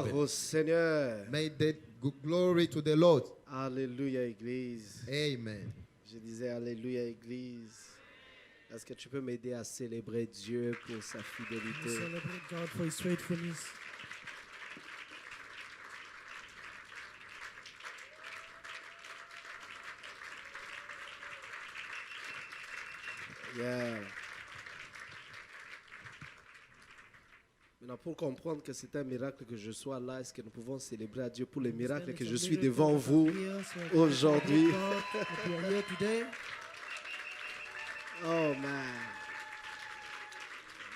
Gloire au Seigneur. May the glory to the Lord. Alléluia, Église. Amen. Je disais Alléluia, Église. Est-ce que tu peux m'aider à célébrer Dieu pour sa We fidélité? celebrate God for His faithfulness. Yeah. Maintenant, pour comprendre que c'est un miracle que je sois là, est-ce que nous pouvons célébrer à Dieu pour les miracles que je suis devant vous aujourd'hui? Oh man.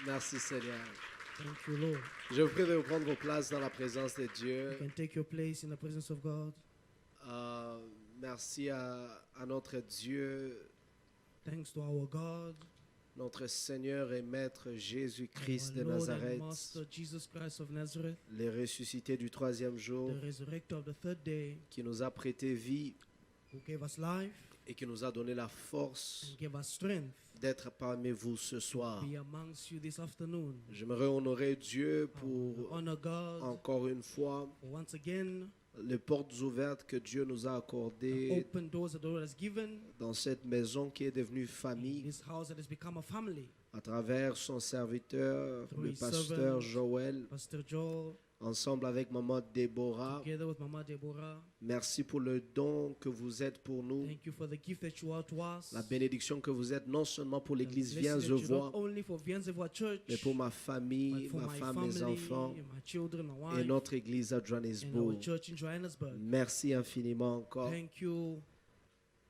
Merci Seigneur. Thank you, Lord. Je vous prie de prendre vos places dans la présence de Dieu. You can take your place in the presence of God. Merci à notre Dieu, Thanks to our God, notre Seigneur et Maître Jésus-Christ de our Lord and Nazareth, Master Jesus Christ of Nazareth, les ressuscités du troisième jour, the resurrector of the third day, qui nous a prêté vie who gave us life et qui nous a donné la force and gave us strength d'être parmi vous ce soir. to be amongst you this afternoon. J'aimerais honorer Dieu We pour honor God encore une fois for once again les portes ouvertes que Dieu nous a the accordées open doors that the Lord has given dans cette maison qui est devenue in famille this house that has become a family. à travers son serviteur, Through le his pasteur servant, Joël, Pastor Joel, ensemble avec maman Déborah. together with Mama Deborah. Merci pour le don que vous êtes pour nous, Thank you for the gift that you are to us. la bénédiction que vous êtes non seulement pour The l'église blessing Viens that Je you vois, not only for Viens Church, mais pour ma famille, but for ma my femme, mes family, enfants my children, my et wife, notre église à and our Johannesburg. church in Johannesburg. Merci infiniment encore Thank you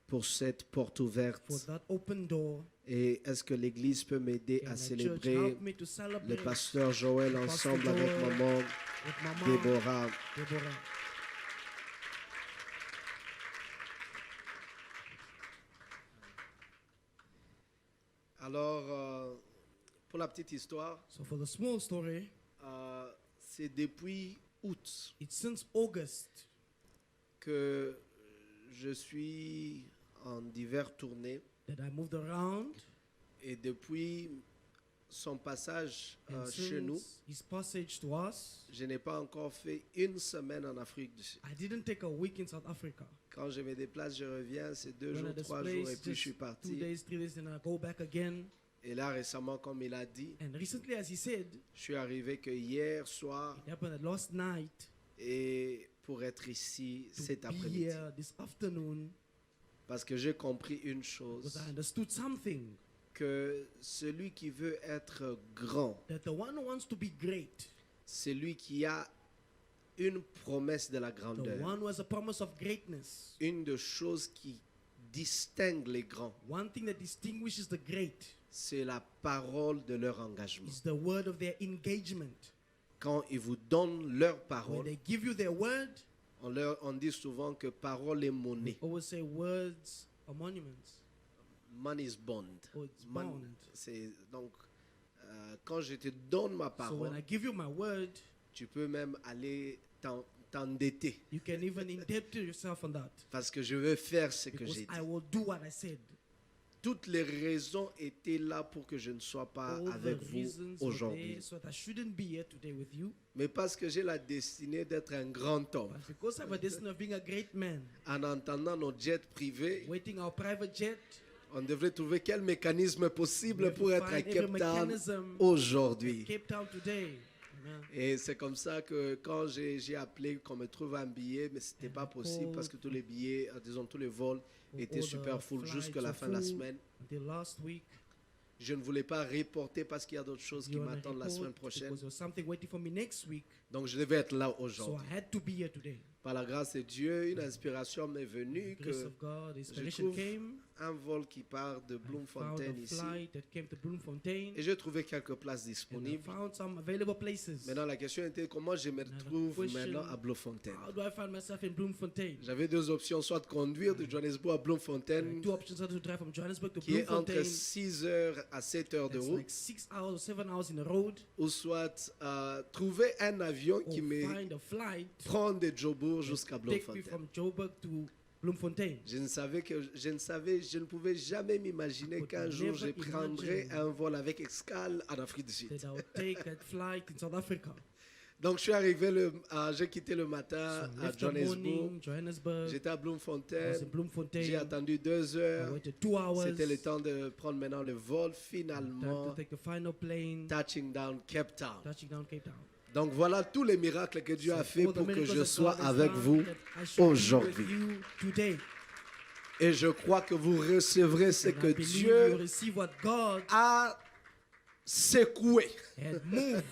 pour cette porte ouverte. for that open door. Et est-ce que l'église peut m'aider Can à the church célébrer help me to le celebrate pasteur Joël the pastor ensemble avec Joel maman with Mama Déborah? Deborah. Alors, pour la petite histoire, So for the small story, c'est depuis août it's since August que je suis en divers tournées that I moved around, et depuis son passage and chez nous, since his passage to us, je n'ai pas encore fait une semaine en Afrique du Sud. I didn't take a week in South Africa. Quand je me déplace, je reviens, c'est 2 When jours, I 3 displace, jours et puis je suis just 2 parti. days, 3 days, and I go back again. Et là, récemment, comme il a dit, And recently, as he said, je suis arrivé que hier soir it happened that last night et pour être ici to cet be après-midi. here this afternoon Parce que j'ai compris une because chose, I understood something, que celui qui veut être grand, that the one who wants to be great, c'est lui qui a une promesse de la the grandeur. one who has a promise of greatness, Une des choses qui distingue les grands, one thing that distinguishes the great c'est la parole de leur engagement. is the word of their engagement. Quand ils vous donnent leur When parole, they give you their word, on dit souvent que parole est monnaie. always say words are monuments. Money is bond. Oh, it's Mon- bond. c'est donc quand je te donne ma So when parole, I give you my word, tu peux même aller t'endetter you can even indebt yourself on that. parce que je veux faire ce que Because j'ai I dit. will do what I said. Toutes les raisons étaient là pour que je ne sois pas All avec the vous reasons were aujourd'hui. there so that I shouldn't be here today with you. Mais parce que j'ai la destinée d'être un grand homme, But because I have a destiny of being a great man, en entendant nos jets privés, waiting our private jet, on devrait trouver quel mécanisme possible we have pour to être à find every Cape Town mechanism aujourd'hui. Cape Town today. Amen. Et c'est comme ça que quand j'ai appelé qu'on me trouve un billet, mais c'était pas possible parce que tous les billets, disons tous les vols étaient All super the full flights jusqu'à la were fin de la full semaine. Until last week, Je ne voulais pas reporter parce qu'il y a d'autres choses qui you wanna m'attendent la report semaine prochaine. because there was something waiting for me next week, Donc je devais être là so aujourd'hui. I had to be here today. Par la grâce de Dieu, une inspiration m'est venue The grace que of God, je inspiration trouve came. un vol qui part de I found a Bloemfontein ici. flight that came to Bloemfontein, Et j'ai trouvé quelques places and I disponibles. found some available places. Maintenant, la question était comment je me Now, the retrouve question, maintenant à Bloemfontein. How do I find myself in Bloemfontein? J'avais deux options, soit de conduire de Johannesburg à Bloemfontein, Two options are to drive from Johannesburg to qui est entre Bloemfontein. 6 heures à 7 heures de It's route, like 6 hours or 7 hours in the road, ou soit trouver un avion or qui me find a flight prend de Joburg jusqu'à take me Bloemfontein. from Joburg to Bloemfontein. Je ne pouvais jamais m'imaginer Could qu'un jour never je prendrais imagine un vol avec escale en Afrique du Sud. That I would take that flight in South Africa. Donc, je suis arrivé, j'ai quitté le matin So I à left the Johannesburg. morning, Johannesburg. J'étais à I was in Bloemfontein. J'ai Bloemfontein. attendu 2 I heures. waited 2 hours. C'était le temps de prendre maintenant le vol. Time Finalement, to take the final plane, touching down Cape Town. touching down Cape Town. Donc voilà tous les miracles que Dieu a fait All the pour que miracles je that sois God has avec done, vous that I should be with aujourd'hui. you today. Et je crois que vous recevrez ce And que I believe you Dieu receive what God a secoué had moved.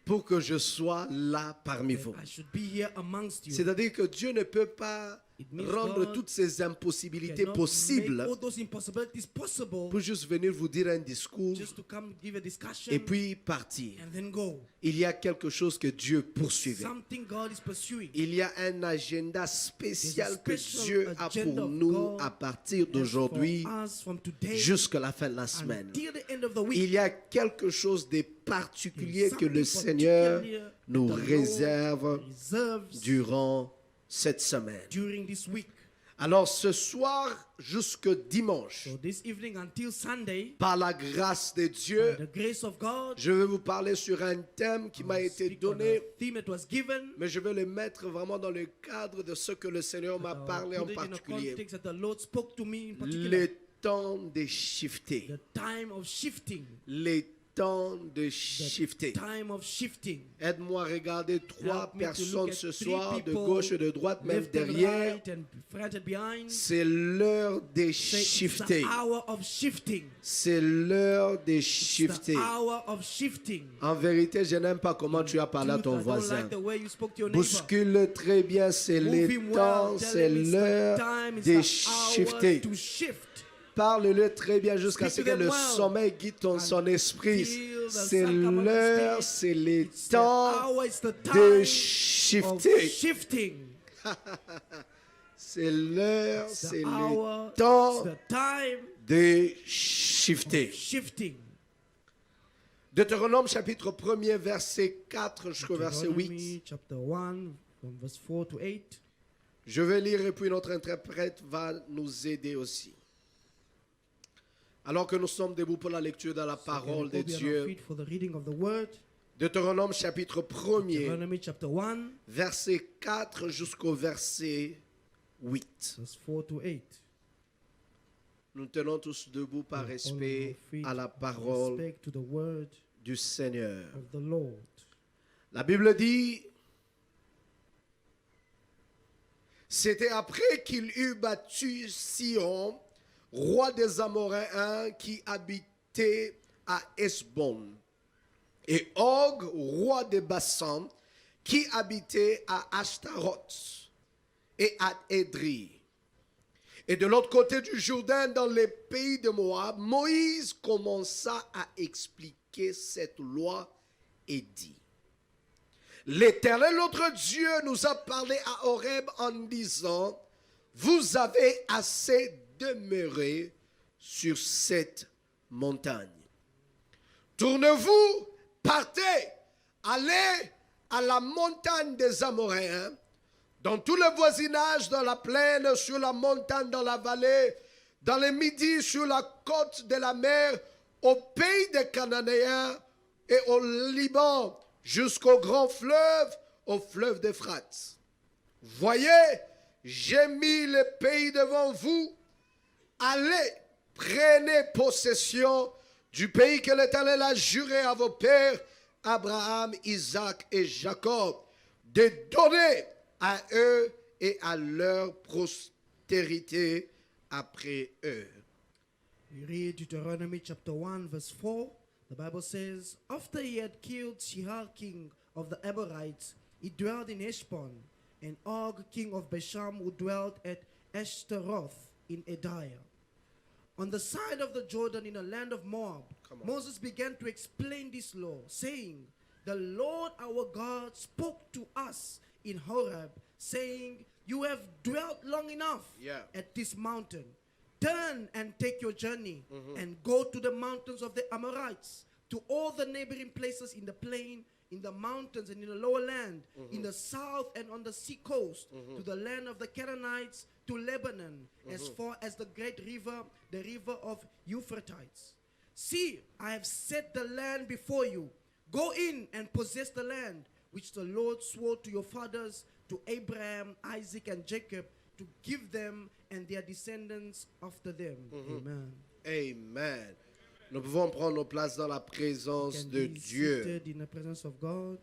pour que je sois là parmi vous. I should be here amongst you. C'est-à-dire que Dieu ne peut pas It means rendre God toutes ces impossibilités cannot make possibles all those impossibilities possible pour juste venir vous dire un discours just to come give a discussion et puis partir. and then go. Il y a quelque chose que Dieu poursuivait. Something God is pursuing. Il y a un agenda spécial que special Dieu a agenda pour of nous God à partir d'aujourd'hui For us from today jusqu'à la fin de la semaine. until the end of the week. Il y a quelque chose de particulier que le Something Seigneur particular nous the Lord réserve reserves durant cette semaine. during this week. Alors ce soir jusque dimanche, So this evening until Sunday, par la grâce de by Dieu, the grace of God, je vais vous parler sur un thème qui m'a été speak on donné, a theme that was given. mais je vais le mettre vraiment dans le cadre de ce que le Seigneur m'a parlé en Put it in a particulier. context that the Lord spoke to me in particular. Le temps de shifter. The time of shifting. Le temps de The shifter. time of shifting. Aide-moi à regarder 3 Help me to personnes look at ce 3 soir, de people, gauche et de droite, même Left and derrière. right and front and behind. C'est l'heure de Say, it's shifter. the hour of shifting. C'est l'heure de It's shifter. the hour of shifting. En vérité, je n'aime pas comment tu as parlé à Truth, ton I don't voisin. like the way you spoke to your neighbor. Bouscule très bien, c'est Move le him temps, well. Tell c'est him it's the l'heure time, it's de the shifter. hour to shift. Parle-le très bien jusqu'à ce Speak que to them le well. sommeil guide son esprit. feel the C'est sacrament of l'heure, spirit. c'est le It's the temps hour, it's the de time of shifter. shifting. C'est l'heure, It's c'est the le hour, it's temps the time de of shifter. shifting. Deutéronome chapitre 1er, verset 4 jusqu'au verset 8. Deuteronomy chapter 1 from verse 4 to 8. Je vais lire et puis notre interprète va nous aider aussi. Alors que nous sommes debout pour la lecture de la parole de We'll be on our Dieu, feet for the reading of the word. Deutéronome chapitre 1er, Deuteronomy chapter 1 verset 4 jusqu'au verset 8. verse 4 to 8. Nous tenons tous debout par All on our respect feet à la with parole respect to the word du Seigneur. of the Lord. La Bible dit, c'était après qu'il eut battu Sihon, roi des Amoréens, qui habitait à Hesbon, et Og, roi des Bassan, qui habitait à Ashtaroth et à Édri. Et de l'autre côté du Jourdain, dans les pays de Moab, Moïse commença à expliquer cette loi et dit, l'Éternel, notre Dieu, nous a parlé à Horeb en disant, vous avez assez demeuré sur cette montagne. Tournez-vous, partez, allez à la montagne des Amoréens, dans tout le voisinage, dans la plaine, sur la montagne, dans la vallée, dans le midi, sur la côte de la mer, au pays des Cananéens et au Liban, jusqu'au grand fleuve, au fleuve d'Euphrate. Voyez, j'ai mis le pays devant vous. Allez, prenez possession du pays que l'Éternel a juré à vos pères, Abraham, Isaac et Jacob, de donner à eux et à leur postérité après eux. We read Deuteronomy chapter 1 verse 4. The Bible says, after he had killed Sihon, king of the Amorites, he dwelt in Heshbon, and Og, king of Bashan, who dwelt at Ashtaroth in Ediah. On the side of the Jordan in the land of Moab, Moses began to explain this law, saying, the Lord our God spoke to us in Horeb, saying, you have dwelt long enough at this mountain. Turn and take your journey and go to the mountains of the Amorites, to all the neighboring places in the plain, in the mountains and in the lower land, in the south and on the sea coast, to the land of the Canaanites, to Lebanon, as far as the great river, the river of Euphrates. See, I have set the land before you. Go in and possess the land, which the Lord swore to your fathers, to Abraham, Isaac, and Jacob, to give them and their descendants after them. Amen. Amen. Nous pouvons prendre nos places dans la présence Can de be Dieu. seated in the presence of God.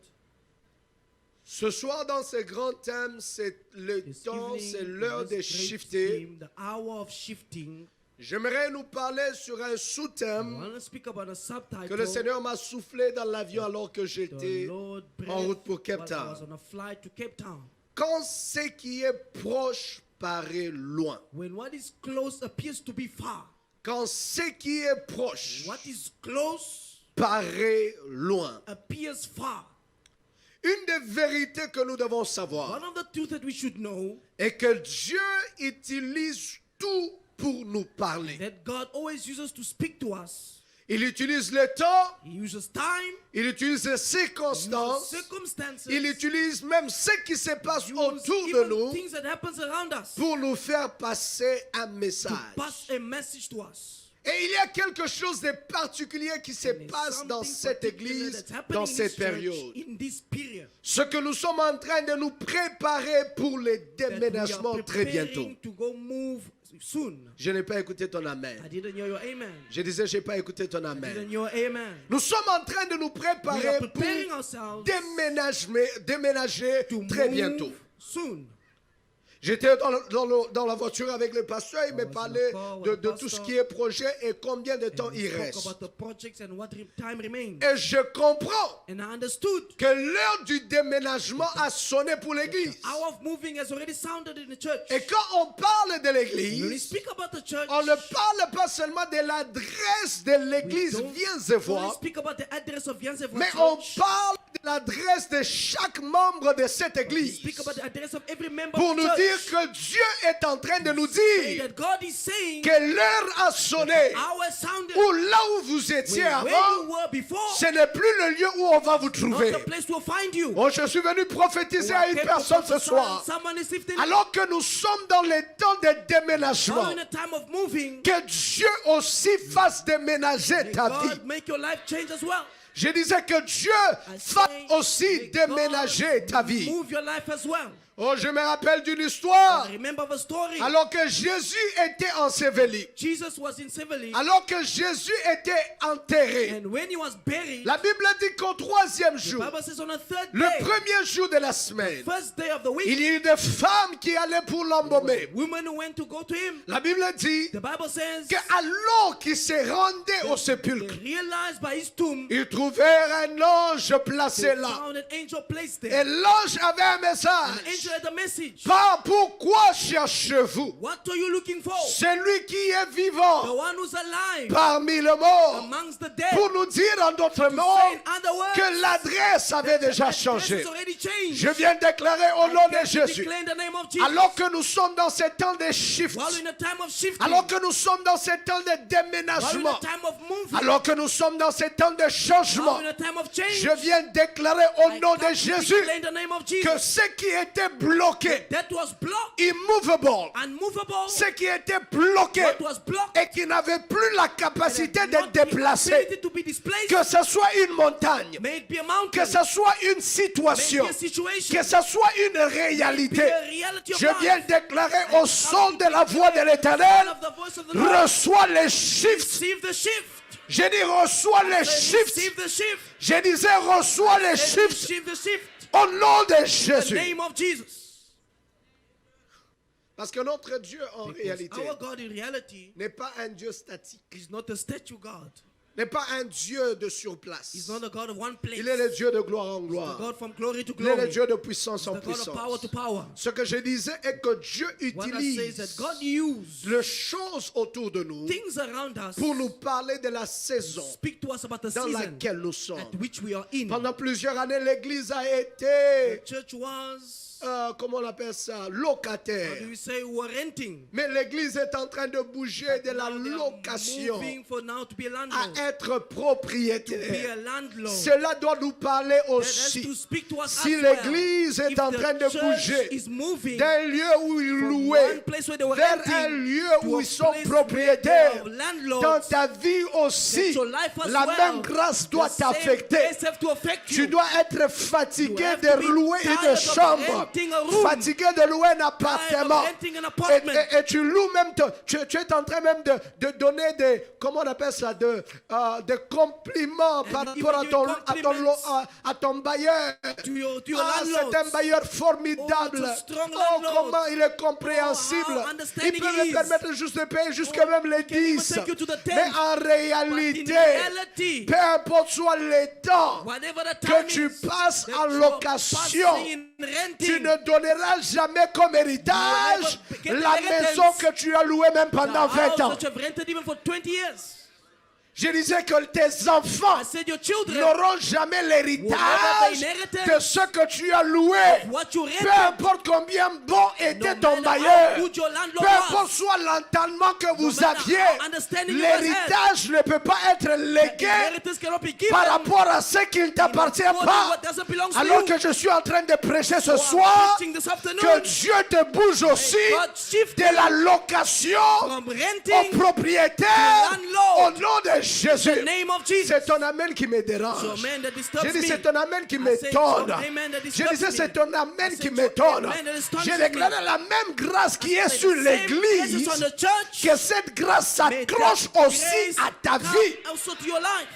Ce soir, dans ce grand thème, c'est le This temps, evening, c'est in l'heure de this great shifter. theme, the hour of shifting. J'aimerais nous parler sur un I sous-thème want to speak about a subtitle. que le Seigneur m'a soufflé dans l'avion alors que The j'étais Lord en route pour breathed Cape while I was Town. on a flight to Cape Town. Quand ce qui est proche paraît loin. When what is close appears to be far. Quand ce qui est proche What is close paraît loin. appears far. Une des vérités que nous devons savoir One of the truths that we should know est que Dieu utilise tout pour nous parler. that God always uses to speak to us. Il utilise le temps, He uses time, il utilise les he uses circonstances, circumstances, il utilise même ce qui se passe he uses autour de even nous things that happens around us pour nous faire passer un to message. pass a message to us. Et il y a quelque chose de particulier qui se And there's passe dans something cette particular église, that's happening dans in cette this church période. in this period. Ce que nous sommes en train de nous préparer pour le That we déménagement are très bientôt. preparing to go move soon. Je n'ai pas écouté ton I amen. didn't hear your amen. Je disais, je n'ai pas écouté ton I didn't amen. hear your amen. Nous sommes en train de nous We are préparer pour preparing ourselves déménager to très bientôt. move soon. J'étais dans la voiture avec le pasteur, il I me was in parlait the car with de the tout ce pastor. qui est projet et combien de temps And we il spoke reste. about the projects and what time remains. Et je comprends And I understood que l'heure du déménagement a sonné pour l'église. hour of moving has already sounded in the church. Et quand on parle de When we l'église, speak about the church, on ne parle pas seulement de l'adresse de we l'église don't Viens et only voir, speak about the address of Viens-et-Voir mais on Church. parle de l'adresse de chaque membre de cette We église. speak about the address of every member Pour of the nous church. dire que Dieu est en train de nous Say dire that God is saying que l'heure a sonné. hour sounded Ou là où vous étiez where avant, you were before, ce n'est plus le lieu où on va vous not trouver. the place we'll find you. Oh, je suis venu prophétiser à une Came to personne ce prophesy, soir. someone is lifting Alors que nous sommes dans les temps de déménagement, now in a time of moving. que Dieu aussi fasse déménager May ta vie. God make your life change as well. Je disais que Dieu I fasse say, aussi may déménager God ta vie. Move your life as well. Oh, je me rappelle d'une histoire. I remember the story. Alors que Jésus était enseveli, Jesus was in Severly, alors que Jésus était enterré, and when he was buried, la Bible dit qu'au troisième the jour, Bible says on the third le day, premier jour de la semaine, first day of the week, il y a eu des femmes qui allaient pour l'embaumer. women who went to go to him. La Bible dit The Bible says qu'alors qu'ils se rendaient au they sépulcre, realized by his tomb ils trouvèrent un ange placé they là. found an angel placed Et there. l'ange avait un An message. angel had a message. Pourquoi cherchez-vous What are you looking for? celui qui est The vivant one who's alive parmi les morts? amongst the dead. Pour nous dire en d'autres To say mots in other words, que l'adresse avait déjà the address changé. has already changed. Je viens déclarer au I nom de came to Jésus. declare in the name of Jesus. Alors que nous sommes dans ce temps de shift, While in a time of shifting, alors que nous sommes dans ce temps de while in déménagement, a time of moving, alors que nous sommes dans ce temps de changement, while in a time of change, je viens déclarer au I nom come de to Jésus declare in the name of Jesus que ce qui était bloqué, that was blocked, immovable, unmovable, ce qui était bloqué what was blocked, et qui n'avait plus la capacité and de not the déplacer, ability to be displaced, que ce soit une montagne, may it be a mountain, que ce soit une may it situation, be a situation, que ce soit une may it be réalité. a reality of Je viens life. déclarer au son de la voix de Son l'Éternel, of the voice of the Lord, reçois les shifts. receive the shift. J'ai dit reçois les shifts. Receive the shift. Je disais reçois les shifts Receive the shift. au nom de In the Jésus. name of Jesus. Parce que notre Dieu en Because réalité our God in reality n'est pas un Dieu statique, is not a statue God. n'est pas un Dieu de surplace. He's not a God of one place. Il est le Dieu de gloire en The gloire. God from glory to Il est le glory. Dieu de puissance en The God of power puissance. to power. Ce que je disais est que Dieu What I say is that utilise God used les choses autour de nous things around us pour nous parler de la to saison speak to us about the dans season laquelle nous sommes. at which we are in. Pendant plusieurs années, l'Église a The été, church was, comment on appelle ça, how locataire. do we say, we were renting. Mais l'Église est en train de bouger de la Now they are location moving for now to be a à landlord. être to be propriétaire. a landlord. Cela doit nous parler That has to aussi. speak to us Si as well. l'église est If en the train de church bouger is moving d'un lieu où ils from louaient one place where they were vers renting un lieu to où a ils sont place propriétaires, where they are landlords, dans ta vie aussi, that your life as la well, même grâce doit the same t'affecter. grace have to affect Tu you. dois être fatigué You have de to be louer tired une of chambre, renting a room, fatigué de louer un tired of appartement. renting an apartment. Et tu loues même, tu es en train même de donner des, comment on appelle ça, des compliments par And rapport even à ton bailleur. to your Ah, landlords. c'est un bailleur formidable. Oh, it's a strong Oh, landlord. comment il est compréhensible. Oh, how Il understanding peut he me is. permettre juste de payer jusqu'à Oh, même les he can even 10. take you to the 10. Mais en But in réalité, reality, peu importe soit les temps whatever the que time tu is passes that en you are location, passing in renting, tu ne donneras jamais comme héritage You will never get la the inheritance. maison que tu as louée même the pendant 20 house ans. that you have rented even for 20 years. Je disais que tes enfants I said your children, n'auront jamais l'héritage Will never the inheritance de ce que tu as loué. what you Peu rented, importe combien bon était no ton matter bailleur, how good your landlord peu importe was, soit l'entendement que vous matter aviez, how understanding you had, l'héritage ne peut pas être légué inheritance cannot be given par rapport à ce qui ne t'appartient pas. what doesn't belong to Alors you. que je suis en train de prêcher ce I'm soir, preaching this afternoon. que Dieu te bouge aussi God shift de la location from au renting propriétaire to landlord. au nom de in the Jésus. name of Jesus. C'est ton amen qui me So dérange. man that Je disturbs dis me. c'est ton amen qui I m'étonne. said, your amen that Je disturbs disais me. c'est ton amen I qui said, your m'étonne. amen that astonishes J'ai me. déclaré la même grâce qui est Say sur the same grace l'église, is on the church. que cette grâce May that s'accroche aussi grace à ta come vie. also to your life.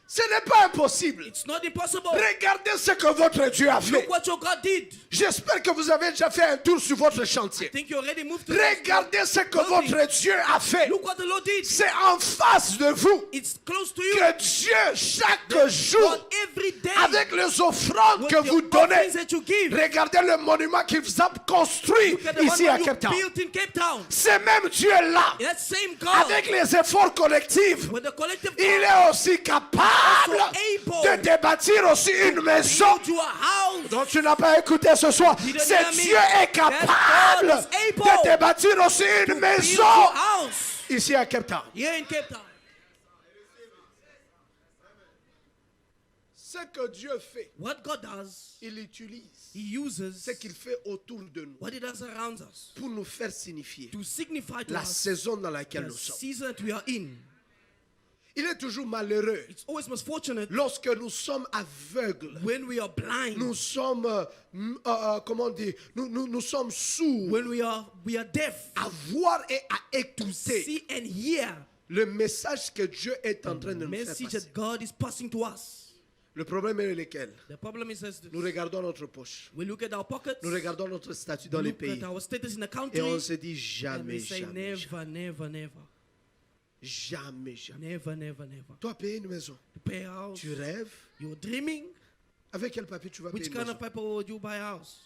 Ce n'est pas impossible. It's not impossible. Regardez ce que votre Dieu a fait. Look what your God did. J'espère que vous avez déjà fait un tour sur votre chantier. I think you already moved to Regardez ce que building. votre Dieu a fait. Look what the Lord did. C'est en face de vous It's close to you. que Dieu, chaque jour, God every day avec les offrandes with que the vous donnez, offerings that you give. regardez le monument qu'il vous a construit Look at the ici one à you Cape Town. built in Cape Town. C'est même Dieu-là, That same God avec les efforts collectifs, with the collective il God est aussi capable also able de te bâtir aussi une maison build you a house. dont tu n'as pas écouté ce soir. Didn't C'est hear me. Dieu est capable That God is able de te bâtir aussi une Build maison your house ici à Cape Town. here in Cape Town. Ce que Dieu fait, What God does, il utilise He uses ce qu'il fait autour de nous what He does around us pour nous faire signifier to signify to la us saison dans laquelle the nous sommes. season that we are in. Il est toujours malheureux It's always most fortunate lorsque nous sommes aveugles. when we are blind, Nous sommes, comment dire, nous sommes sourds when we are deaf, à voir et à écouter see and hear le message que Dieu est en train de the nous faire message passer. that God is passing to us. Le problème est lequel? The problem is this. Nous regardons notre poche, We look at our pockets, nous regardons notre statut dans we les look pays at our status in the et country, on se dit and jamais, we say jamais, never, never, never, jamais, jamais. never, never, never. Toi, payer une maison, To pay a house, tu rêves? you're dreaming. Avec quel papier tu vas payer Which une kind maison? of people would you buy a house?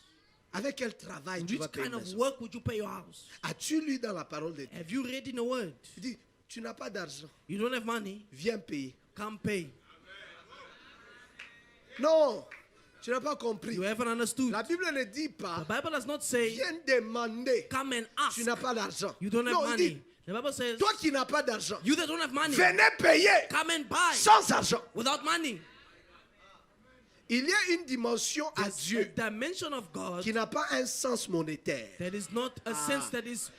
Avec quel travail tu vas Which payer kind une of maison? work would you pay your house? As-tu lu dans la parole de Dieu? Have you read in the word? Il dit, tu n'as pas d'argent, You don't have money, viens payer. come pay. Non, tu n'as pas compris. You haven't understood. La Bible ne dit The pas, Bible does not say, viens demander, come and ask. tu n'as pas d'argent. You don't have Non, il money. dit, The Bible says, toi qui n'as pas d'argent, you that don't have money, venez payer come and buy sans argent. without money. Il y a une dimension à There's a Dieu dimension of God qui n'a pas un sens monétaire. that is not a sense that is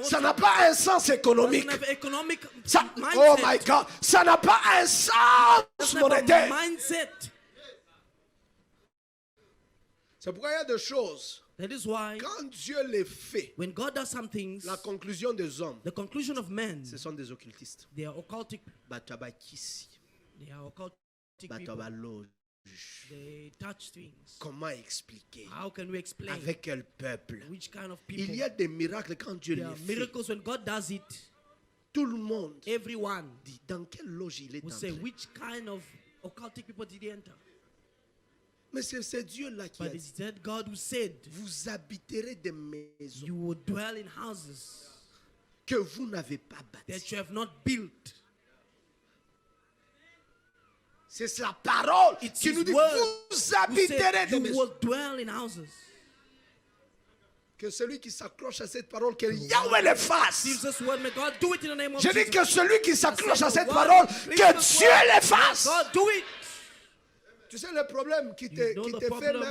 Ça n'a pas un sens économique. doesn't have economic Ça, mindset. oh my God, ça n'a pas un sens Doesn't have a monétaire. mindset. C'est pourquoi il y a des choses. That is why Quand Dieu les fait, when God does some things, la conclusion des hommes, the conclusion of men, ce sont des occultistes. they are occultic. Batabakisi, They are occultic people. batabaloge. They touch things. Comment expliquer? How can we explain? Avec quel peuple? Which kind of people? Il y a des miracles quand Dieu There les are fait. miracles when God does it. Tout le monde Everyone dit dans quelle loge il est will say, entré. which kind of occultic people did he enter? Mais c'est Dieu-là qui a But dit, it's that God who said, vous habiterez des maisons you will dwell in houses que vous n'avez pas that bâties. you have not built. C'est sa parole It's qui his nous dit, word vous who habiterez said, des you maisons. will dwell in houses. Que celui qui s'accroche à cette parole, que Yahweh le fasse. Jesus' word, may God do it in the name of Je dis Jesus. que celui qui s'accroche à cette One, parole, please, que this Dieu word, le may fasse. God do it. Tu sais le problème qui te, You know qui the te fait problem?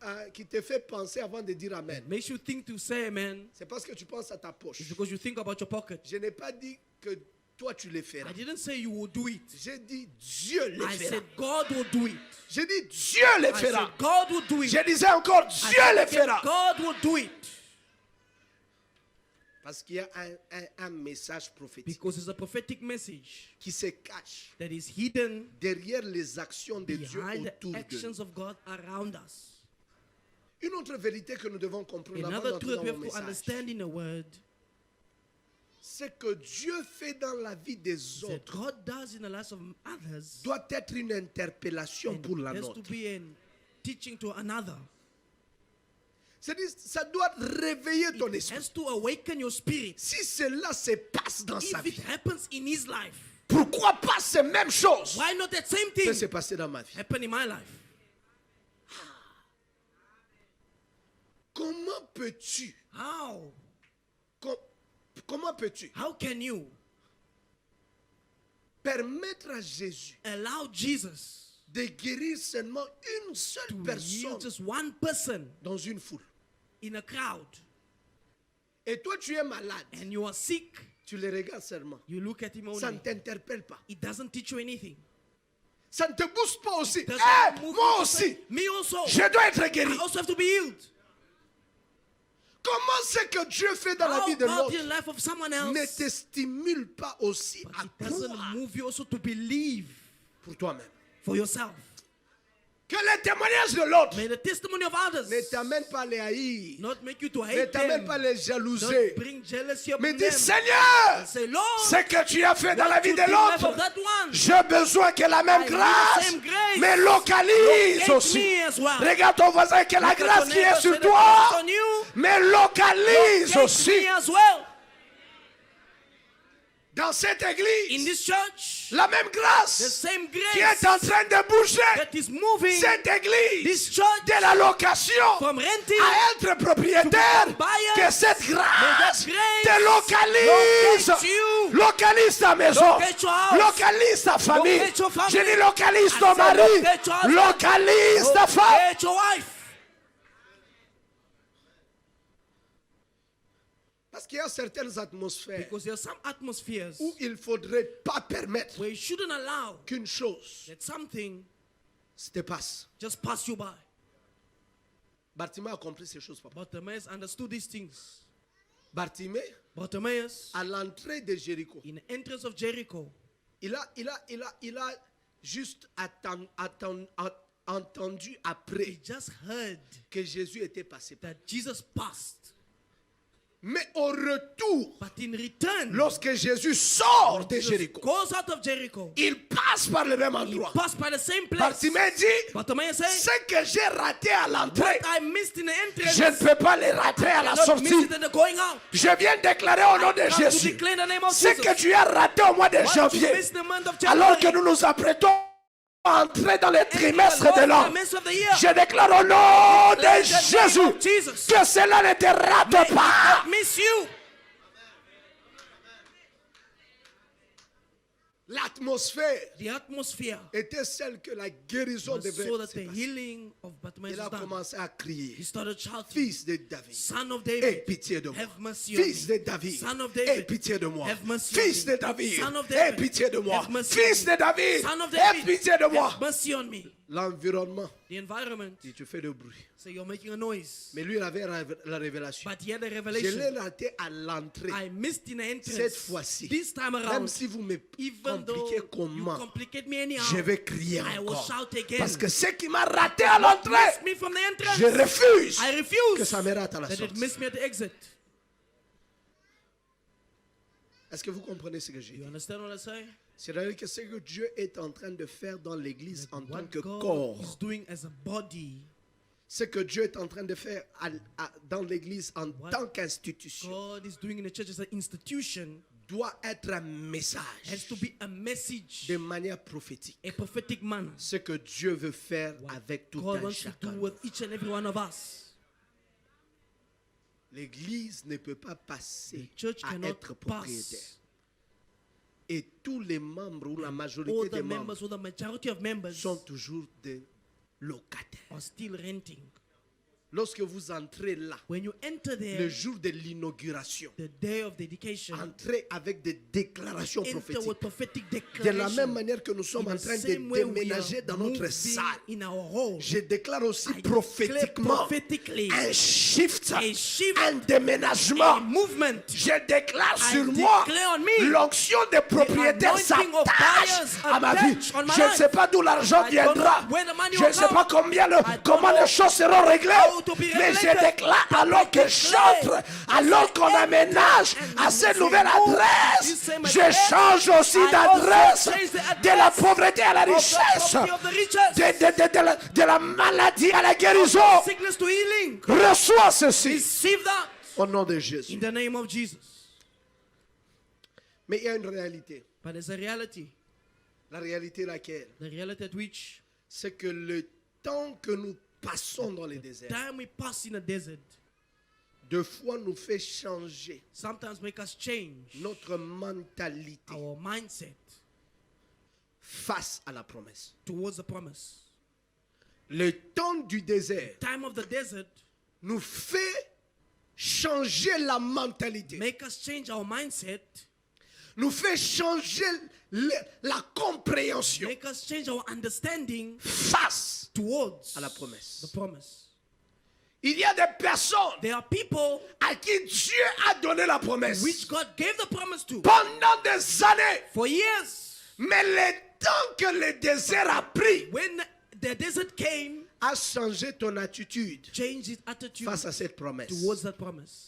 même, qui te fait penser avant de dire Amen. Makes you think to say amen. C'est parce que tu penses à ta poche. It's because you think about your pocket. Je n'ai pas dit que toi tu le feras. I didn't say you will do it. J'ai dit Dieu le I fera. said God will do it. J'ai dit Dieu le I said fera. God will do it. Je disais encore I Dieu said le again, fera. God will do it. Parce qu'il y a un message prophétique Because it's a prophetic message qui se cache that is hidden derrière les actions de Dieu behind autour the de nous. actions of God around us. Une autre vérité que nous devons comprendre avant Another d'entrer truth dans we mon have to message, understand in a word c'est que Dieu fait dans la vie des is that autres God does in the lives of others. doit être une interpellation And pour la there's to nôtre. be a teaching to another. C'est-à-dire, ça doit réveiller ton It esprit. has to awaken your spirit. Si cela se passe dans sa If it vie, happens in his life, pourquoi pas ces mêmes choses why not that same peut thing se passer dans ma vie? happen in my life? Comment peux-tu, How? comment peux-tu How can you permettre à Jésus allow Jesus de guérir seulement une seule to heal personne just one person dans une foule? in a crowd Et toi, tu es malade. and you are sick? Tu le regardes seulement. You look at him Ça ne only. t'interpelle pas. It doesn't teach you anything. Ça ne te booste pas aussi. Doesn't Eh, move moi you to aussi, say, me also. je dois être guéri. I also have to be healed. Comment c'est que Dieu fait dans la How vie de God l'autre in the life of someone ne else, te stimule pas aussi but à it doesn't croire move you also to believe pour toi-même? for yourself. Que le témoignage de l'autre May the testimony of others ne t'amène pas à les haïr, not make you to ne hate t'amène them, pas à les not jalouser. bring jealousy upon Mais dis, them. Seigneur, Say, Lord, ce que tu as fait dans la what vie you de did in the life l'autre, of that one, j'ai besoin que la même I need the grâce same grace. me localise Locate aussi. me as well. Regarde ton voisin que la Look at grâce your qui est neighbor, sur say the grace toi on you. me localise Locate aussi. me as well. Dans cette In église, this church, la même the grâce same qui grace est en train de bouger that is moving cette église this church de la location from renting à être propriétaire, to become buyers. que cette grâce May that te grace localise. locate you. Localise ta maison, Locate your house. localise ta famille. Locate your family. Je dis localise I ton said mari, locate your husband. localise ta femme. Locate your wife. Parce qu'il y a certaines atmosphères Because there are some atmospheres où il ne faudrait pas permettre where you shouldn't allow qu'une chose that something se te passe. just pass you by. Bartimée a compris ces choses, papa. Bartimaeus understood these things. Bartimée, Bartimaeus, à l'entrée de Jéricho, in the entrance of Jericho, il a juste entendu he après just heard que Jésus était passé par. that Jesus passed. Mais au retour, But in return, lorsque Jésus sort de Jesus Jéricho, goes out of Jericho. il passe par le même He endroit. passed by the same place. Bartimée dit, Bartimaeus said, ce que j'ai raté à l'entrée, what I missed in the entrance, je ne peux pas le rater à la I cannot miss sortie. it in the going out. Je viens déclarer au nom de Come to Jésus, declare the name of ce Jesus. que tu as raté au mois de What you janvier, missed the month of alors que January, nous nous apprêtons à entrer dans le trimestre de l'an, months of the year, je déclare au nom de Let the name Jésus of Jesus que cela ne te rate may it pas. not miss you. L'atmosphère The atmosphere était celle que la guérison was devait so that se the passer. healing of Bartimaeus Il a was done. commencé à He crier, started shouting, fils de David, Son of aie David, pitié de moi. have mercy on Fils me. de David, Son of aie David, pitié de moi. have mercy on Fils me. de David, Son of aie David, pitié de moi. have mercy on Fils me. de David, Son of aie David, pitié de moi. have mercy on me. L'environnement, The environment, dit, tu fais du bruit. so you're making a noise. Mais lui, il avait la révélation. But he had a Je l'ai revelation. raté à l'entrée. I missed in the Cette entrance. fois-ci, This time même around, si vous me even though compliquez you comment, complicate me anyhow, je vais crier I will encore. shout again. Parce que ce qui m'a raté à What l'entrée, missed me from the entrance, je refuse I que refuse ça me rate à la that it sortie. missed me at the exit. Est-ce que vous comprenez ce que j'ai You dit? understand what I say? C'est-à-dire que ce que Dieu est en train de faire dans l'église en tant What que God corps, is doing as a body, ce que Dieu est en train de faire dans l'église en What tant qu'institution, God is doing in the church as an institution, doit être un has message to be a message, de manière prophétique. a prophetic manner. Ce que Dieu veut faire avec tout God un wants to chacun. do with each and every one of us. L'église ne peut pas The passer church à cannot être propriétaire. pass. Et tous les membres ou la All majorité the des membres members or the majority of members sont toujours des locataires. are still renting. Lorsque vous entrez là, When you enter le there, jour de l'inauguration, the day of dedication, entrez avec des déclarations enter prophétiques. with prophetic De declaration. la même manière que nous sommes In en the train de same way we déménager are dans notre moving salle, in our home, je déclare aussi I declare prophétiquement prophetically un shift, a shift, un déménagement. a movement. Je déclare I sur moi declare on me l'onction des propriétaires anointing of s'attache buyers à ma vie. attached on my Je ne life. sais pas d'où l'argent I don't viendra. know where the money Je will ne sais come. pas comment know les choses seront réglées. how to be Mais je regulated. déclare alors que j'entre, alors qu'on aménage à cette nouvelle adresse, je change aussi d'adresse de la pauvreté à la Of the richesse, property of the richest. de la maladie à la guérison. Sickness to healing. Reçois ceci Receive that au nom de Jésus. in the name of Jesus. Mais il y a une réalité. But there's a reality. La réalité laquelle? The reality at which C'est que le temps que nous passons dans les déserts, time we pass in the desert deux fois nous fait changer sometimes make us change notre mentalité our mindset face à la promesse. towards the promise. Le temps du désert Time of the desert nous fait changer la mentalité, make us change our mindset, nous fait changer la compréhension make us change our understanding face towards à la promesse. the promise. Il y a des personnes There are people à qui Dieu a donné la promesse which God gave the promise to pendant des années, for years. mais le temps que le désert a pris When the desert came, a changé ton attitude change his attitude face à cette promesse. towards that promise.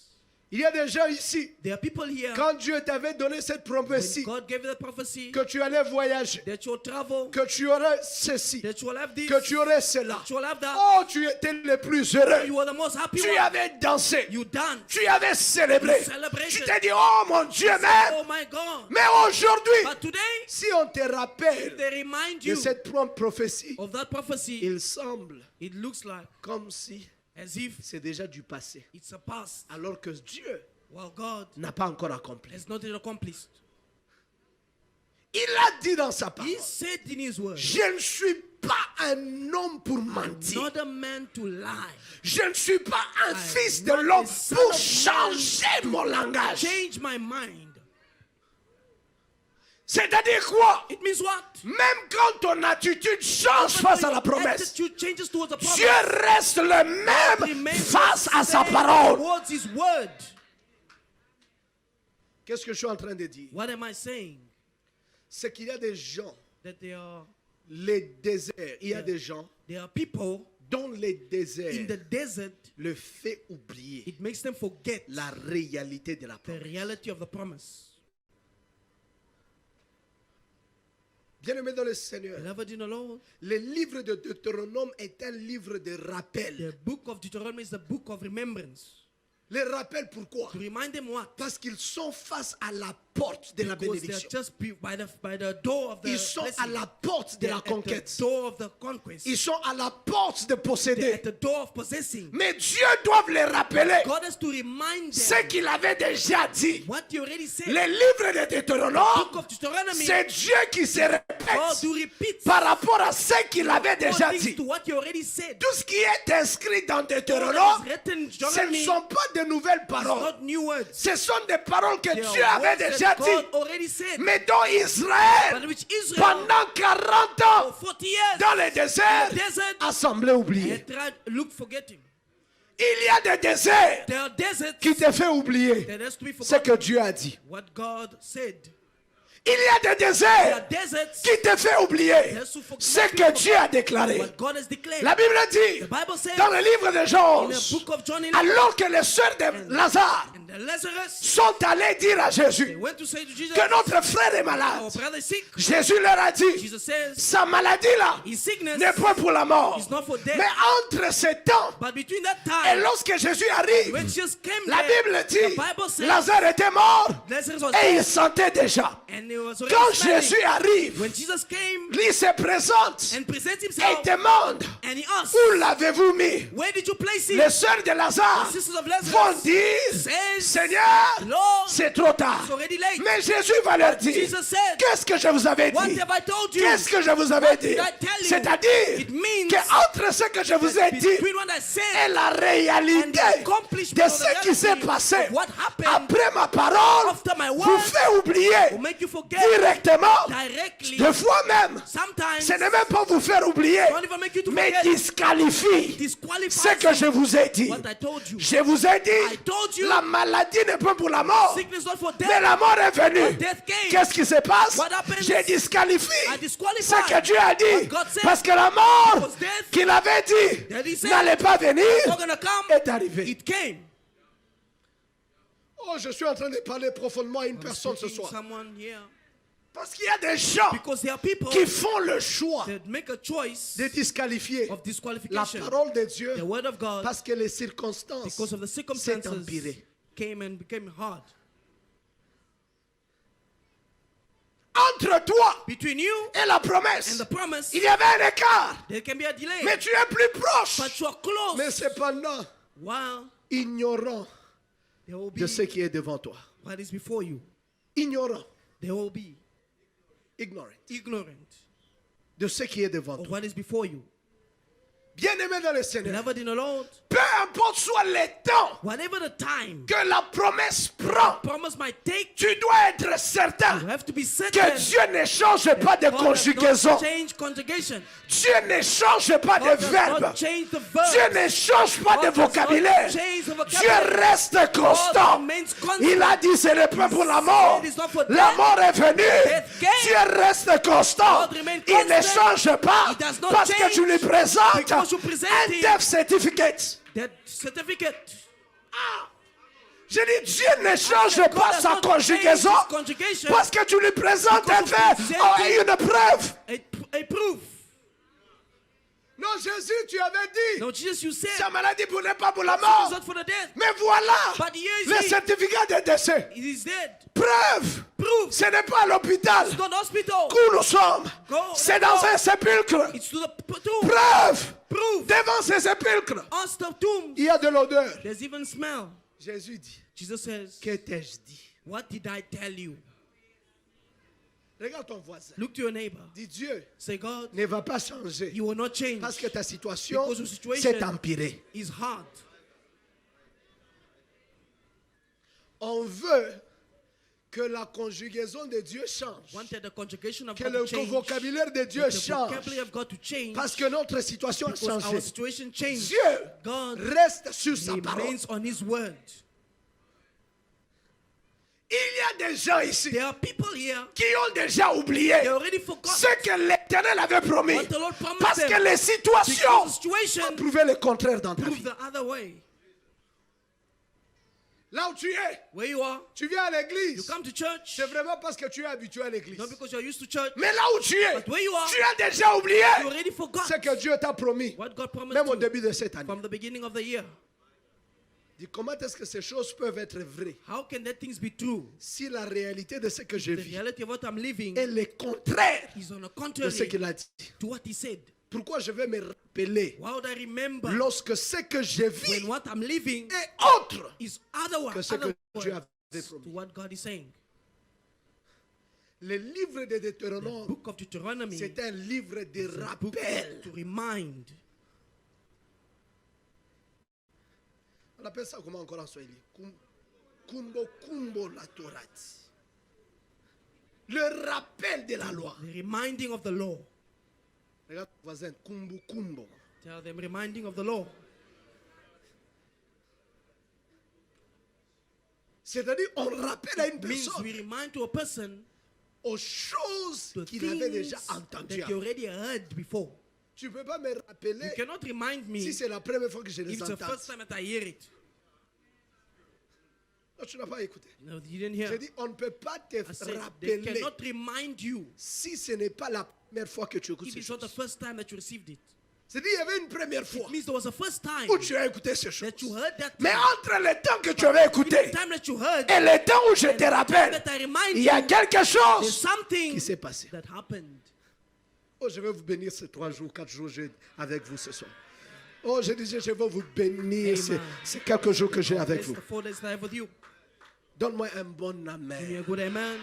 Il y a des gens ici, There are people here, quand Dieu t'avait donné cette when prophétie, God gave you the prophecy que tu allais voyager, that you'll travel, que tu aurais ceci, that you will have this, que tu aurais cela. that you will have that. Oh, tu étais le plus heureux. You were the most happy Tu one. avais dansé. You danced. Tu avais célébré. You celebrated. Tu t'es dit, oh mon Dieu, You said, même. oh my God. Mais aujourd'hui, But today, si on te rappelle they remind de you cette prophétie, of that prophecy. il semble It looks like comme si as if c'est déjà du passé. it's a past, Alors que Dieu while God n'a pas encore accompli. has not yet accomplished. Il a dit dans sa parole, He said in His word, je ne suis pas un homme pour mentir. not a man to lie. Je ne suis pas un fils de not l'homme a son pour of man. changer mon langage. Change my mind. C'est-à-dire quoi? It means what? Même quand ton attitude change face à la promesse, Attitude changes towards the promise. Dieu reste le même Remains face à sa the same parole. towards His word. Qu'est-ce que je suis en train de dire? What am I saying? C'est qu'il y a des gens, That there are les déserts, il y a des gens people dont les in déserts the desert. le fait oublier It makes them forget la réalité de la the promesse. reality of the promise. Bien-aimé dans le Seigneur, Beloved in the Lord, le livre de Deutéronome est un livre de rappel. the book of Deuteronomy is the book of remembrance. Les rappels pourquoi? To remind them what? Parce qu'ils sont face à la porte de la Because they are bénédiction. just by the door of the Ils sont blessing. à la porte de They're la at conquête. the door of the conquest. Ils sont à la porte de They're posséder. at the door of possessing. Mais Dieu doit les rappeler God has to remind ce them qu'il avait déjà dit. what He already said. Les livres de Book Deutéronome, of Deuteronomy, c'est Dieu qui se God répète do repeat par rapport à ce qu'il avait déjà things dit. to what He already said. Tout ce qui est inscrit dans All that is Deutéronome, written in ce ne Deuteronomy sont pas de nouvelles is paroles. not new words. Ce sont des paroles que They are Dieu avait words déjà that God dit. already said. Mais dont Israël, But which Israel pendant 40 ans, for 40 years dans le désert, in the desert a semblé oublier. had tried look forgetting. Il y a des déserts There are deserts qui te fait oublier that has to be ce forgotten. que Dieu a dit. What God said. Il y a des There déserts are deserts qui te fait oublier ce que Dieu a déclaré. what God has declared. La Bible dit The Bible says dans le livre de in Job, the book of John 11, alors que les sœurs de Lazare and The Lazarus, sont allés dire à they Jésus went to say to Jesus, que notre frère est malade. our brother is sick. Jésus leur a dit, Jesus says, sa maladie là his sickness n'est pas pour la mort. is not for death. Mais entre ces temps But between that et time, lorsque Jésus arrive, when Jesus came la there, Bible the dit, Bible says, Lazare était mort Lazarus was et il dead, sentait déjà. and he was already Quand smelling. Jésus arrive, When Jesus came il se présente and presents et himself, demande, and he asked, où l'avez-vous mis? where did you place him? Les sœurs de Lazare The sisters of vont Lazarus dire, says, Seigneur, Lord, c'est trop tard. it's already late. Mais Jésus va leur dire, Jesus said, qu'est-ce que je vous avais what dit? have I told you? Qu'est-ce que je vous avais dit? did I tell you? C'est-à-dire It means qu'entre ce que je vous ai dit between what I et said la and réalité the accomplishment de of the ce qui s'est reality passé of what happened après ma parole after my vous word fait oublier will make you forget directement, directly. de fois même. Sometimes Ce n'est même pas vous faire oublier, don't even make you to mais forget. disqualifie Disqualify ce que je vous ai dit. what I told you. Je vous ai I dit, told you la maladie n'est pas pour la mort, sickness not for mais death. la mort est venue. But death came. Qu'est-ce qui se passe? What happens? J'ai disqualifié I disqualify ce que Dieu a dit, what God said. parce que la mort Because death qu'il avait dit that he said n'allait pas venir not gonna come. est arrivée. It came. Oh, je suis en train de parler profondément à une personne ce Speaking to soir. someone here. Parce qu'il y a des gens Because there are people qui font le choix that make a choice de disqualifier of la disqualification. parole de Dieu The word of God, parce que les circonstances because of the s'est circumstances, empiré. came and became hard. Entre toi Between you et la promesse, and the promise, il y avait un écart, there can be a delay. mais tu es plus proche. But you are close. Mais cependant, While ignorant there will be de ce qui est devant toi. what is before you, Ignorant, there will be ignorant ignorant de ce qui est devant of toi. what is before you. Bien-aimé dans le Seigneur, Beloved in the Lord, peu importe soit les temps whatever the time que la promesse prend, promise might take, tu dois être certain you have to be certain que Dieu ne change pas de God does conjugaison. not change conjugation. Dieu ne change pas de God does verbe. not change the verb. Dieu ne change pas de God does not vocabulaire. change the Dieu vocabulary. reste God constant. remains constant. Il a dit ce n'est pas pour la mort. It is not for La death. mort est venue. Death came. Dieu reste constant. God remains Il ne constant. change pas He does not parce que change tu lui présentes because you present un him. death certificate. That certificate. Je dis Dieu ne change God pas does sa not change conjugaison his conjugation parce que tu lui présentes un because you fait present oh, et him. une preuve. A proof. Non, Jésus, tu avais dit No, Jesus, you said sa maladie n'est pas pour la it's mort. not for the death. Mais voilà But here is le he. certificat de décès. It is dead. Preuve. Proof. Ce n'est pas à l'hôpital It's not hospital. où nous sommes. Go. C'est dans Go. un sépulcre. It's to the tomb. Preuve. Proof. Devant ce sépulcre, On the tomb. il y a de l'odeur. There's even smell. Jésus dit, Jesus says, que t'ai-je dit? what did I tell you? Regarde ton voisin. Look to your neighbor. Dis Dieu Say, God, ne va pas changer you will not change. parce que ta situation Because your situation s'est empirée. is hard. On veut que la conjugaison de Dieu change. Wanted the conjugation of Que God le to change. vocabulaire de Dieu The change. vocabulary of God to change. Parce que notre situation a Because our changé. situation changed. Dieu God reste sur sa parole. remains on His word. Il y a des gens ici There are people here, qui ont déjà oublié they already forgot ce que l'Éternel avait promis. what the Lord promised Parce them. que les situations Because the situation ont prouvé le contraire dans ta proved vie. the other way. Là où tu es, Where you are, tu viens à you l'église. come to church, C'est vraiment parce que tu es habitué à l'église. not because you're used to church, Mais là où tu es, but where you are, tu as déjà oublié you already forgot ce que Dieu t'a promis. what God promised Même au you début de cette année. from the beginning of the year. Dis, comment est-ce que ces choses peuvent être vraies How can that things be true? si la réalité de ce que je The vis reality of what I'm living est le contraire is on the de ce contrary qu'il a dit? to what He said. Pourquoi je vais me rappeler Why would I remember lorsque ce que je vis when what I'm living est autre is otherwise que ce que Dieu to avait promis? what God is saying? Le livre de The Deutéronome, book of Deuteronomy c'est un livre de is a book rappel. to remind. On appelle ça comment encore en Swahili? Kumbo kumbo la Torah. Le rappel de la loi. The reminding of the law. Regarde ton voisin, kumbo kumbo. Tell them reminding of the law. C'est-à-dire, on rappelle à une Means personne we remind to a person aux choses the qu'il avait déjà things entendues. that you already heard before. Tu ne peux pas me rappeler You cannot remind me si c'est la première fois que je if les it's the entends. first time that I hear it. Non, tu n'as pas écouté. No, you didn't hear. J'ai dit, on ne peut pas te I said, they rappeler cannot remind you si ce n'est pas la première fois que tu écoutes if ces it's not the choses. first time that you received it. C'est dit, il y avait une première fois It means there was a first time où tu as écouté ces choses. that you heard that. Mais entre le temps que tu avais In écouté the time that you heard, et le temps où je te the time rappelle, that I remind il y a you, quelque there's chose something qui s'est passé. that happened. Oh, je vais vous bénir ces 3 jours, 4 jours avec vous ce soir. Oh, je disais, je vais vous bénir Amen. ces quelques jours que j'ai avec It's vous. the 4 days that I have with you. Donne-moi un bon Give me amen. a good amen.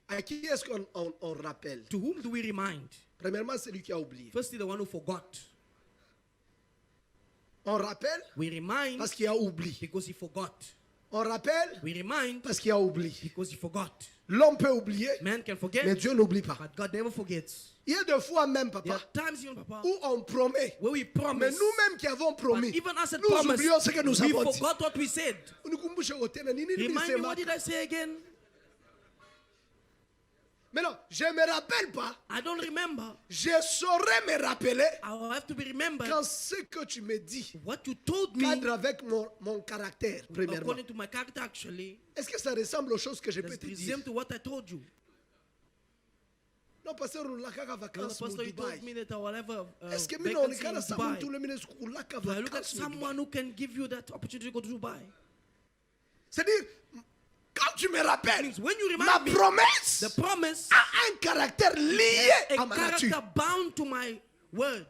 À qui est-ce qu'on rappelle? To whom do we remind? Premièrement, celui qui a oublié. Firstly, the one who forgot. On rappelle We remind parce qu'il a oublié. because he forgot. On rappelle We remind parce qu'il a oublié. because he forgot. L'homme peut oublier, Man can forget, mais Dieu n'oublie pas. but God never forgets. Il y a des fois même, There papa, are times, even Papa, où on promet. where we Mais promise, nous-mêmes qui avons but promis, even us that nous promise, oublions ce que nous we avons dit. forgot what we said. Unikumbushe tena, nini Remind me, nilisema? what did I say again? Mais non, je ne me rappelle pas. I don't remember. Je saurais me rappeler I will have to be remembered. quand ce que tu me dis What you told me, cadre avec mon caractère, premièrement. according to my character, actually, Est-ce que ça ressemble aux choses que je peux does te it dire? resemble to what I told you. Non, pasteur, ulakaka No, the vacances pastor, mu he told Dubai. me that I will have a Est-ce que mina vacancy in onikana sababu Dubai. tous les ministres ulaka Do I look at vacances mu someone Dubai? who can give you that opportunity to go to Dubai? C'est-à-dire, quand tu me rappelles, Means when you ma remind me, promesse the promise a un caractère lié a à ma nature. character bound to my word.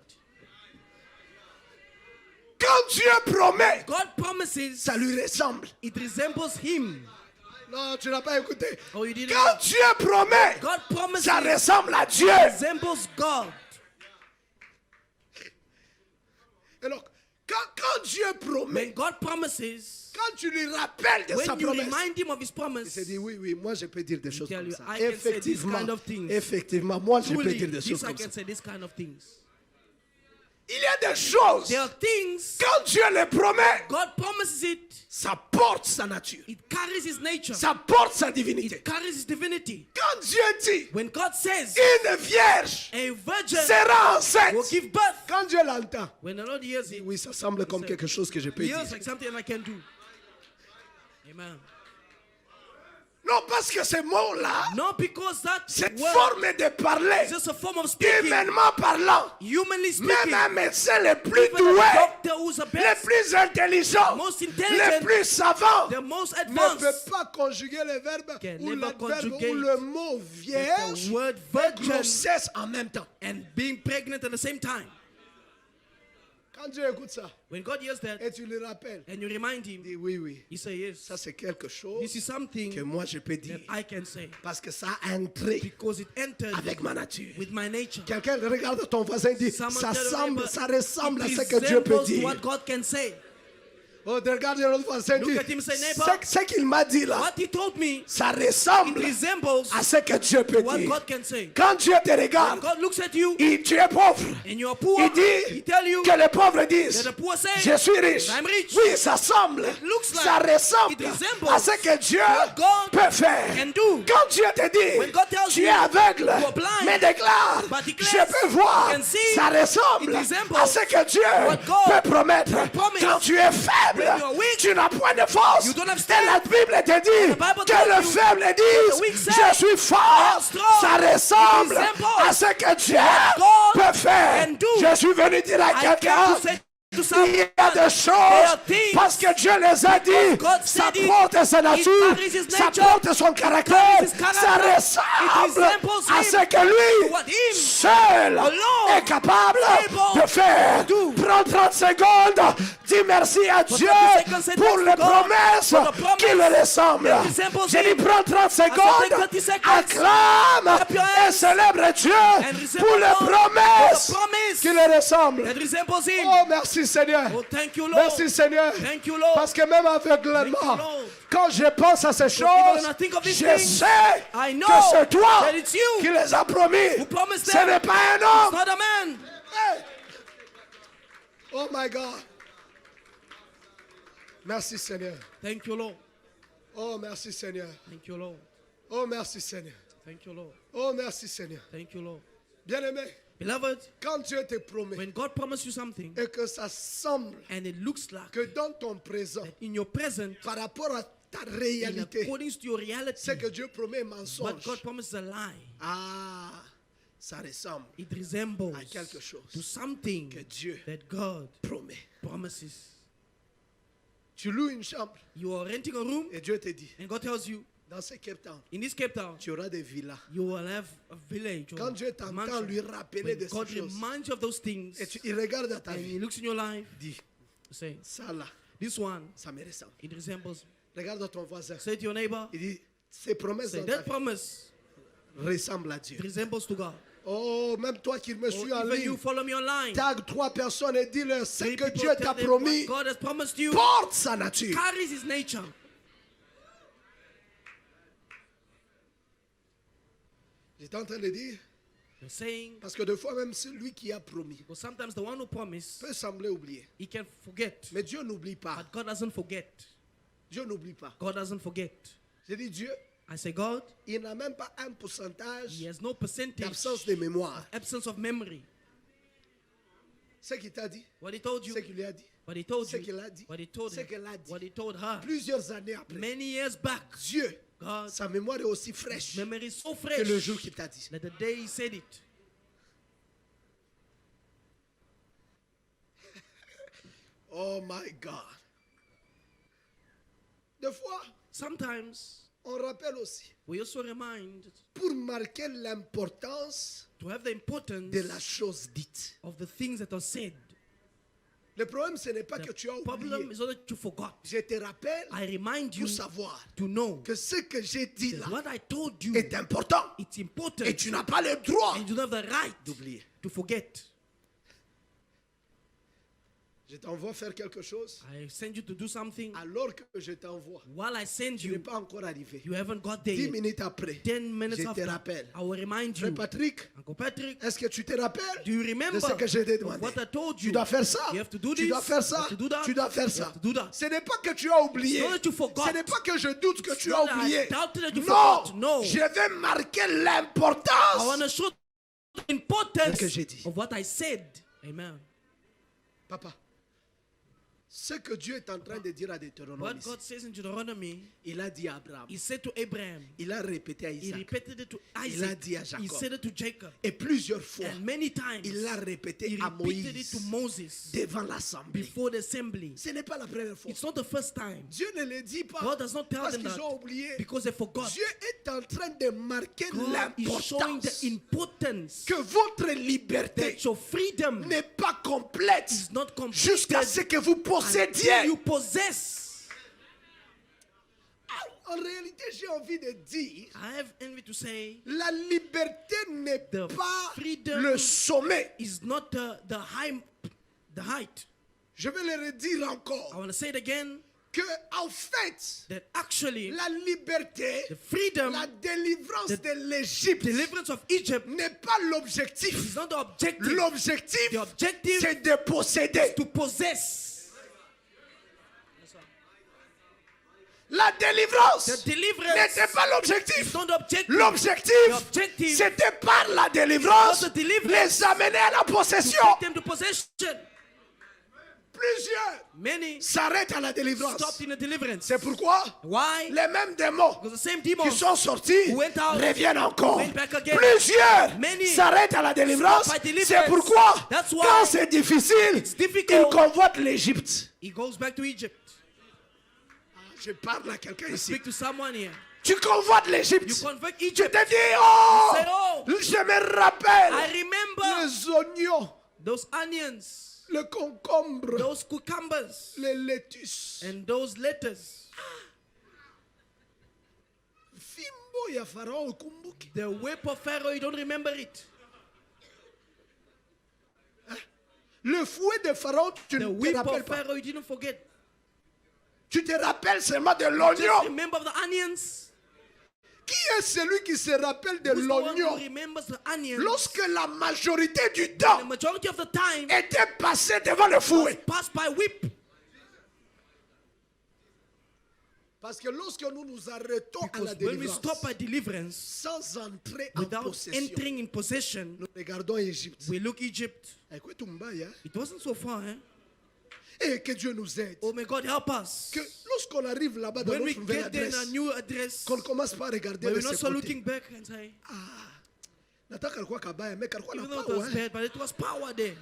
Quand Dieu promet, God promises, ça lui ressemble. it resembles Him. Non, tu n'as pas écouté. Oh, you didn't. Quand Dieu promet, God promises, ça ressemble à Dieu. resembles God. Et donc, quand Dieu promet, When God promises, quand tu lui rappelles de sa when you promesse, remind Him of His il promise, s'est dit, oui, moi je peux dire des choses tell comme you, ça. I can say this Effectivement, kind of things. effectivement, moi je peux truly, dire des choses this I comme ça. can say this kind of things. Il y a des choses, There are things, quand Dieu les promet, God promises it, ça porte sa nature, it carries His nature, ça porte sa divinité. it carries His divinity. Quand Dieu dit, When God says, une vierge a virgin sera will enceinte, give birth, quand Dieu l'entend, when the Lord hears it, oui, ça semble comme quelque chose que je peux he dire. hears like something I can do. Amen. Non, parce que ces mots-là, Not because that cette word forme de parler, is just a form of speaking, humainement parlant, humanly même speaking, un médecin le plus even a doué, doctor who's the le best, plus intelligent, most le intelligent, plus savant, the most ne peut advanced, pas conjuguer le verbe Can ou never l'adverbe conjugate ou le mot the vierge word et virgin grossesse en même temps. and being pregnant at the same time. Quand Dieu écoute ça When God hears that et tu lui rappelles, and you remind il him, dit oui, oui, he says, yes, ça c'est quelque chose this is something que moi je peux dire that I can say parce que ça a entré because it entered avec ma nature. with my nature. Quelqu'un regarde ton voisin et dit Someone ça tell your semble, neighbor, ça ressemble à it ce que Dieu peut resembles dire. what God can say. Oh, regarde l'autre voisin et Look dit at him, say, neighbor, ce qu'il m'a dit là, What he told me, ça it ressemble resembles à ce que Dieu peut what dire. God can say. Quand Dieu te When regarde, God looks at you tu es pauvre. and you're poor, Il dit he tell you que les pauvres disent that the poor say, je suis riche. I'm rich. Oui, ça semble, looks like, ça ressemble it resembles à ce que Dieu what God peut faire. can do. Quand Dieu te dit When God tells tu you es aveugle, you are blind, mais déclare but declares, je peux voir, you can see, ça ressemble it resembles à ce que Dieu what God peut promettre. can promise. Quand tu es faible, When you are weak, tu n'as point de force. you don't have Et strength. la Bible te dit The Bible que tells le you faible the dit weak say, je suis I fort. am strong. Ça ressemble It resembles à ce que Dieu God peut faire. can do. Je suis venu dire à I quelqu'un, came to say to someone, il y a des there choses are things parce que Dieu les a dit. God Ça said it, porte sa nature, carries his ça nature, porte son caractère, carries his character, ça it ressemble resembles à him, ce que lui to what him seul alone est capable able de faire. to do. Prends 30 secondes, dis merci à Dieu 30 seconds, say pour thanks les to God promesses for the promise qui le ressemblent. that resembles J'ai dit him. prends 30 secondes, 30 seconds, acclame clap your et hands célèbre Dieu and resemble pour les God for the promesses promise qui le ressemblent. that resembles him. Oh, merci Seigneur. Oh, thank you, Lord. Merci Seigneur. Thank you, Lord. Parce que même aveuglément, Thank you, Lord. quand je pense à ces even choses, when I think of these je things, sais I know que c'est toi that it's you qui les as promis. who promised Ce them. n'est pas un It's homme. not a man. Hey. Oh my God. Merci Seigneur. Thank you, Lord. Oh merci Seigneur. Thank you, Lord. Oh merci Seigneur. Thank you, Lord. Oh merci Seigneur. Thank you, Lord. Bien-aimé, Beloved, Quand Dieu te promet when God promises you something et que ça semble and it looks like que dans ton présent, that in your present, par rapport à ta in réalité, according to your reality, c'est que Dieu promet un what mensonge. God promises a lie. Ah, ça ressemble It resembles à quelque to chose something que Dieu that God promet. promises. Tu loues une chambre You are renting a room et Dieu te dit, and God tells you, dans ce Cape Town, in this Cape Town, tu auras des villas. you will have a village or Quand Dieu a t'entend mansion. lui rappeler When de ces God choses, reminds you of those things et il regarde dans ta and vie, He looks in your life, dis, say, ça là, this one, ça me ressemble. it resembles. Regarde ton voisin. Say to your neighbor, Il dit, ces promesses say, dans ta that vie promise, ressemblent à Dieu. it resembles to God. Oh, même toi qui me Or suis en even you ligne, follow me online. tag 3 personnes et dis-leur ce Three que people Dieu tell t'a them promis what God has promised you porte sa nature. carries His nature. J'étais en train de dire, You're saying, parce que des fois même celui qui a promis because sometimes the one who promised, peut sembler oublier. he can forget. Mais Dieu n'oublie pas. But God doesn't forget. Dieu n'oublie pas. God doesn't forget. J'ai dit Dieu, I say, God, il n'a même pas un pourcentage He has no percentage d'absence de mémoire. absence of memory. Ce qu'il t'a dit, What He told you, ce qu'il lui a dit, what He told ce you, qu'il a dit, what He told ce him, qu'elle a dit. what He told her. Plusieurs années après, Many years back, Dieu, God, sa mémoire est aussi fraîche memory is so que le fresh jour qu'il t'a dit. that the day He said it. Oh my God. Des fois, Sometimes on rappelle aussi, we also remind pour marquer l'importance to have the importance de la chose dite. of the things that are said. Le problème, ce n'est pas que tu as The problem oublié. is not that you forgot. Je te rappelle I remind you pour savoir to know que ce que j'ai dit that là what I told you, est important it's important, et tu n'as pas le droit and you don't have the right d'oublier. to forget. Je t'envoie faire quelque chose I send you to do something. alors que je t'envoie. While I send Tu n'es you, pas encore arrivé. you haven't got there 10 yet. minutes après, 10 minutes je te after, rappelle. I will remind Frère you. Patrick, Uncle Patrick, est-ce que tu te rappelles do you de remember ce que je t'ai of demandé? what I told Tu you? dois faire ça. You have to do Tu this. dois faire You ça. have to do that. Tu dois faire You ça. have to do that. Ce n'est pas que tu as oublié. It's not that you forgot. Ce n'est pas que je doute que tu as not that I oublié. doubted that you Non, forgot. No. je vais marquer I want l'importance. to show the importance Ce que j'ai dit. of what I said. Amen. Papa, ce que Dieu est en train de dire à Deutéronome, What ici, God says in Deuteronomy, il a dit à Abraham, He said to Abraham, il a répété à He Isaac, repeated it to il a Isaac, dit à He Jacob, said it to Jacob, et plusieurs fois, and many times il l'a répété He à repeated it to Moïse Moses devant l'assemblée. before the assembly. Ce n'est pas la première fois. It's not the first time. Dieu ne le dit pas God does not tell parce them qu'ils that ont oublié. because they forgot. Dieu est en train de marquer God is showing the l'importance importance que votre liberté that your freedom n'est pas complète is not jusqu'à completed ce que vous until possédiez. you possess. En réalité, j'ai envie de dire, I have envy to say la liberté n'est The pas freedom le sommet. is not the height. Je vais le redire I encore. want to say it again Que en fait, that actually la liberté, the freedom, la délivrance the de l'Égypte deliverance of Egypt n'est pas is l'objectif. not the objective. L'objectif, The objective c'est de posséder. to possess. La délivrance The deliverance n'était pas is l'objectif. not the objective. The L'objectif, objective c'était par la délivrance, was the deliverance les amener à la to possession. take them to possession. Plusieurs Many s'arrêtent à la délivrance. stopped in the deliverance. C'est pourquoi Why? les mêmes démons Because the same qui demons sont sortis went out, reviennent encore. went back again. Plusieurs Many s'arrêtent à la délivrance. stop by deliverance. C'est pourquoi That's why quand c'est difficile, difficult. ils convoitent l'Égypte. he goes back to Egypt. Je parle à quelqu'un I ici. speak to someone here. Tu convoites l'Égypte. You convert Tu Egypt. te dis, oh, You say, oh, je me rappelle I remember les oignons, those onions, le concombre, those cucumbers, les lettuces. and those lettuce. Fimbo ya Pharaon ukumbuki. The whip of Pharaoh, you don't remember it. Le fouet de Pharaon, tu The ne te whip rappelles of pas. Pharaoh, you didn't forget. Tu te rappelles seulement de Just l'oignon. remember of the onions. Qui est celui qui se rappelle de Who's the one who l'oignon remembers the onions? lorsque la majorité du The temps majority of the time était passé devant le was fouet? passed by whip. Parce que lorsque nous nous arrêtons à la Because when we stop délivrance, at deliverance, sans entrer en without possession, entering in possession, nous regardons Égypte. we look Egypt. Écoute, Mbaya, It wasn't so far, eh? et que Dieu nous aide. Oh, may God help us. Que lorsqu'on arrive là-bas dans When we notre nouvelle get there in a adresse, new address, qu'on commence par regarder when de we're not ce so côté. looking back and say, Nataka alikuwa kabaya, mais kalikuwa na even though it power, was bad, but it was power there.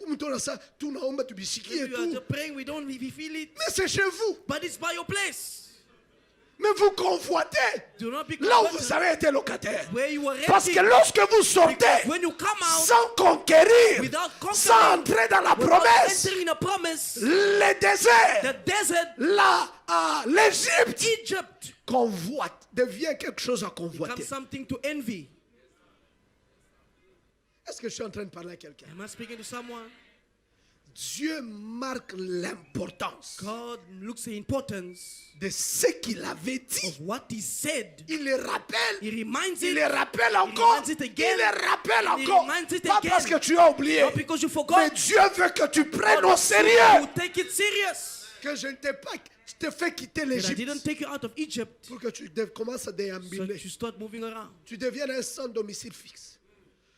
Mtu anasa tunaomba tubishikie We are tu. just praying, we feel it, Mais c'est chez vous. but it's by your place. Mais vous convoitez Do not be là où converted vous avez été locataire. where you were Parce que renting. lorsque vous sortez When you come out sans conquérir, without sans conquering, entrer dans la without promesse, entering a promise, le désert, the desert, l'Égypte Egypt, convoite, devient quelque chose à convoiter. becomes something to envy. Est-ce que je suis en train de parler à quelqu'un? Am I speaking to someone? Dieu marque l'importance God looks the importance de ce qu'il avait dit. of what he said. Il le rappelle. He reminds Il it. le rappelle encore. reminds it Il again. le rappelle He encore. reminds it Pas again. parce que tu as oublié. Not because you Mais forgot. Dieu veut que tu prennes God au wants you sérieux. to take it serious. Que je ne t'ai pas, je t'ai fait quitter That I didn't l'Égypte take you out of Egypt pour que tu commences à so déambuler. that you start moving around. Tu deviens un sans domicile fixe.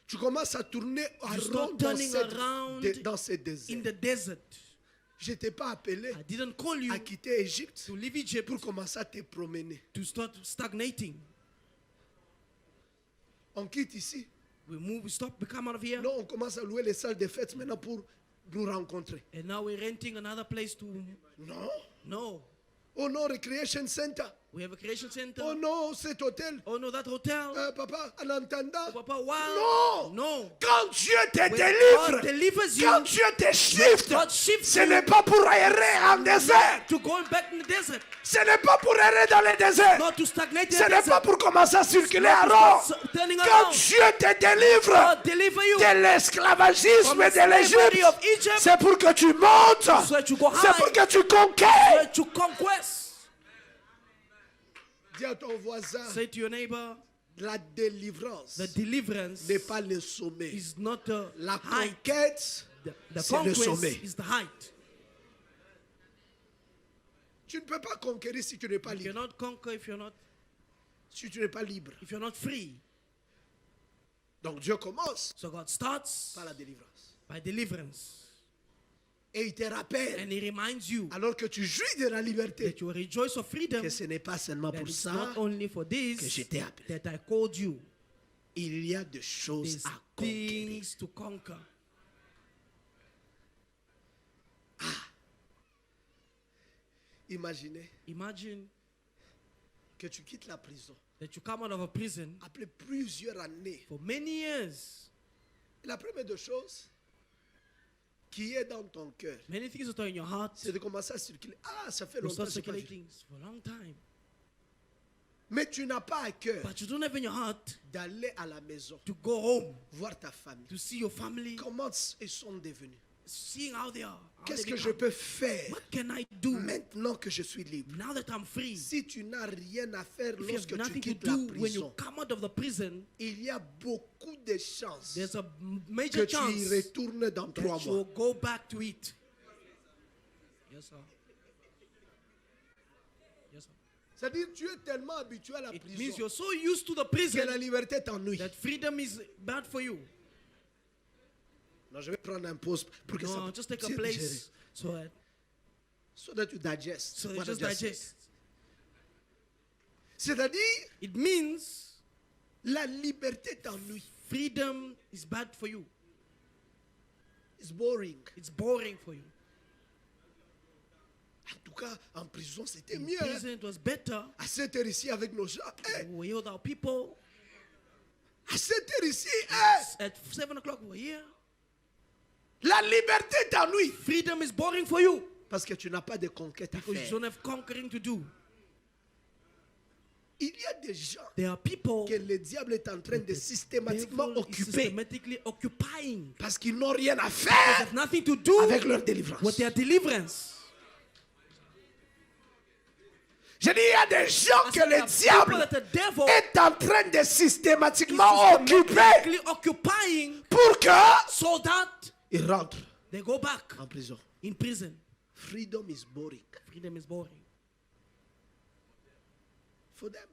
Tu commences à tourner en You rond start turning around dans ces in déserts. the desert. Je ne t'ai pas appelé I didn't call you à quitter l'Égypte to leave Egypt pour commencer à te promener. to start stagnating. On quitte ici. We stop, we come out of here, Non, on commence à louer les salles de fête maintenant pour nous rencontrer. and now we're renting another place to. Non. No, Oh non, Recreation Center. we have a creation center. Oh non, cet hôtel. Oh no, that hotel. Papa, en entendant. Oh, Papa, wow. Non. No. Quand Dieu te When délivre, God delivers you, quand Dieu te shift, God shifts ce you n'est pas pour errer en désert. to going back in the desert, Ce n'est pas pour errer dans les déserts. not to stagnate in Ce the n'est pas desert. pour commencer à circuler Not à to rond. start turning Quand around. Dieu te délivre God deliver you de l'esclavagisme from de the slavery of l'Égypte, Egypt c'est pour que tu montes. so that you go C'est high, pour que tu so conquères. that you conquest. Dis à ton voisin, Say to your neighbor, la délivrance the deliverance n'est pas le sommet. is not the La height. conquête, The c'est le conquest sommet. is the height. Tu ne peux pas conquérir si tu n'es pas You libre. cannot conquer Si tu n'es pas libre. if you're not free. Donc Dieu commence So God starts par la délivrance. by deliverance, Et il te rappelle, and He reminds you alors que tu jouis de la liberté, that you will rejoice of freedom. que ce n'est pas seulement That pour it's ça not only for que je this t'ai appelé. that I called you. Il y a des choses There's à conquérir. things to conquer. Imaginez Imagine que tu quittes la prison that you come out of a prison après plusieurs années. for many years. Et la première des choses qui est dans ton cœur, Many things that are in your heart c'est de commencer à circuler. Ah, ça fait will longtemps start que je n'ai pas vu. circulating for a long time. Mais tu n'as pas à cœur But you don't have in your heart d'aller à la maison, to go home, voir ta famille. to see your family, Comment ils sont devenus? seeing how they are. How Qu'est-ce they que je become. peux faire What can I do maintenant que je suis libre? now that I'm free? Si tu n'as rien à faire If you have lorsque tu nothing to quittes la do when you prison, come out of the prison, il y a beaucoup de chances there's a que major tu y chance retournes dans that 3 you mois. will go back to it. Yes, sir. Yes, sir. C'est-à-dire tu es tellement habitué à la It means prison you're so used to the que la prison liberté t'ennuie. that freedom is bad for you. Non, je vais prendre un pause pour que No, ça just take a puisse place digérer. so that you digest. that What you just I just said. digest. C'est-à-dire It means la liberté t'ennuie. freedom is bad for you. It's boring. It's boring for you. En tout cas, en prison, c'était In mieux. hein. prison, it was better. À 7 heures ici avec nos gens. Hey, We were with our people. à 7 heures ici. Hey, At 7 o'clock, we were here. la liberté t'ennuie. Freedom is boring for you Parce que tu n'as pas de conquête à because you faire. don't have conquering to do. Il y a des gens There are people que le diable est en train de systématiquement devil is occuper systematically occupying. parce qu'ils n'ont rien à They faire have nothing to do avec leur délivrance. with their deliverance. Je dis, il y a des gens I que said there le are people diable that the devil est en train de is systématiquement occuper systematically occupying pour que so that ils rentrent they go back en prison. in prison. Freedom is boring. Freedom is boring. For them.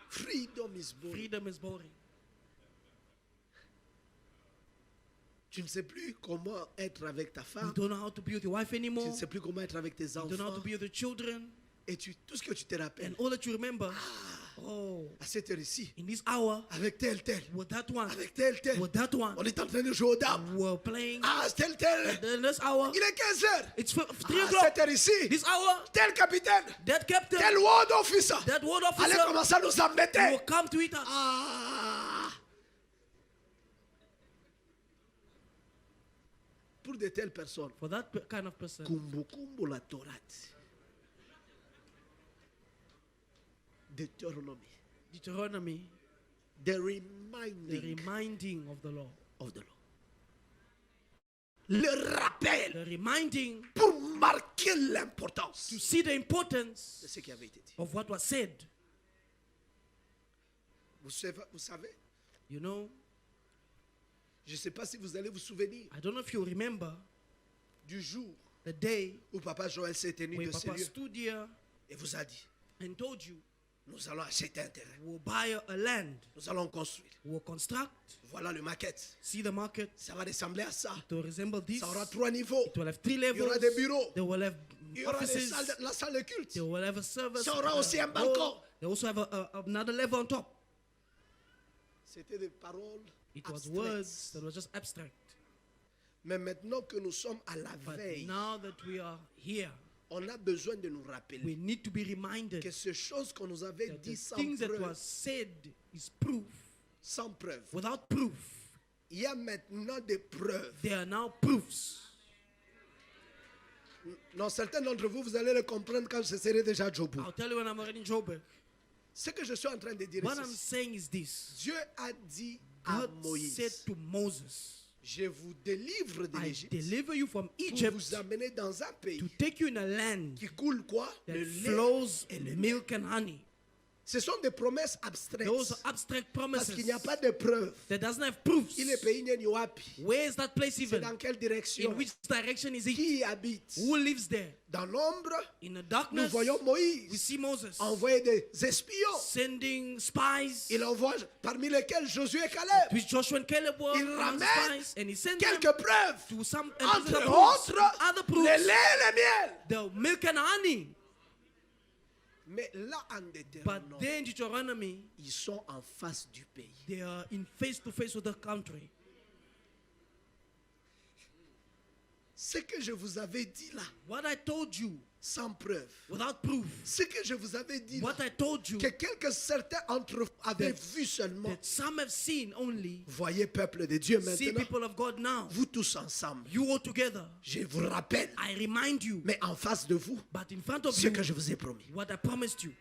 Freedom is boring. Freedom is boring. Tu ne sais plus comment être avec ta You femme. don't know how to be with your wife Tu anymore. ne sais plus comment être avec tes You don't know how enfants. to be with your children. Et tout ce que tu te rappelles, And all that you remember, oh, à cette heure-ci, in this hour, avec tel, with that one, avec tel, with that one, on est en train de jouer aux dames. we're playing. Ah, tel, In this hour, il est 15 heures. it's 3 À o'clock. cette heure-ci, This hour, tel capitaine, that captain, tel ward officer, that ward allez officer commencer à nous will embêter. come to eat us. Ah. Pour de telles personnes, For that kind of person, kumbu kumbu la Torah. Deuteronomy. Deuteronomy, The the reminding reminding of the law. of the law. Le rappel The reminding pour marquer l'importance to see the de importance ce qui avait été dit. of what was said. Vous savez, You know, je ne sais pas si vous allez vous souvenir I don't know if you remember du jour the day où Papa Joël s'est tenu when de Papa sérieux stood here et vous a dit, and told you, nous allons acheter un terrain, we'll buy a land, nous allons construire. we'll construct, Voilà le maquette. see the market, Ça va ressembler à ça. to resemble this. Ça aura 3 niveaux. It will have 3 Il y levels. aura des bureaux. They will have Il y aura offices. la salle de culte. They will have a service. Ça aura aussi un hall. balcon. They also have another level on top. C'était des paroles It was abstraites. words that were just abstract. Mais maintenant que nous sommes à la But veille, now that we are here, on a besoin de nous we rappeler need to be reminded que ces choses qu'on nous avait that the dit sans things that preuve, was said is proof. sans preuve. Without proof, Il y a maintenant des preuves. there are now proofs. Non, certains d'entre vous, vous allez le comprendre quand je serai déjà à Joburg. I'll tell you when I'm already in Joburg. Ce que je suis en train de dire, What c'est I'm ceci. saying is this. Dieu a dit à God said Moïse, to Moses, je vous délivre de I l'Égypte deliver you from pour Egypt vous amener dans un pays to take you in a land qui coule quoi? that Le lait flows et le miel. milk and honey. Ce sont des promesses abstraites. Those are abstract Parce promises qu'il n'y a pas de preuves. that doesn't have proofs. Il est pays ni wapi. Where is that place C'est even? dans quelle direction? In which direction is it? Qui y habite? Who lives there? Dans l'ombre, In the nous darkness, voyons we Moïse see Moses envoyer des espions. sending spies, Il envoie parmi lesquels Josué et Caleb. which Joshua and Caleb were Il among the ramène spies, and he sent them quelques preuves. to some Entre other proofs, autres, other le proofs, lait et le miel. the milk and honey. Mais là, en But Deutéronome, then Deuteronomy, ils sont en face du pays. they are in face to face with the country. Ce que je vous avais dit là, What I told you sans preuve. without proof, Ce que je vous avais dit là, what I told you que quelques certains entre vous avaient vu seulement. that some have seen only, Voyez, peuple de Dieu, see maintenant, people of God now, vous tous ensemble, you all together. je vous rappelle, I remind you, mais en face de vous, but in front of ce you, que je vous ai promis. what I promised you.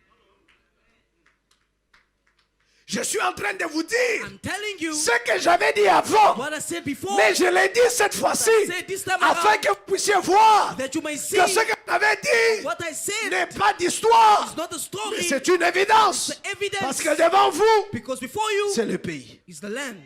Je suis en train de vous dire I'm telling you ce que j'avais dit avant, what I said before, mais je l'ai dit cette fois-ci, said this time afin around, que vous puissiez voir that you may see que ce que j'avais dit what I said n'est pas d'histoire, is not a mais story, c'est une évidence. it's evidence. Parce que devant vous, Because before you c'est le pays. is the land.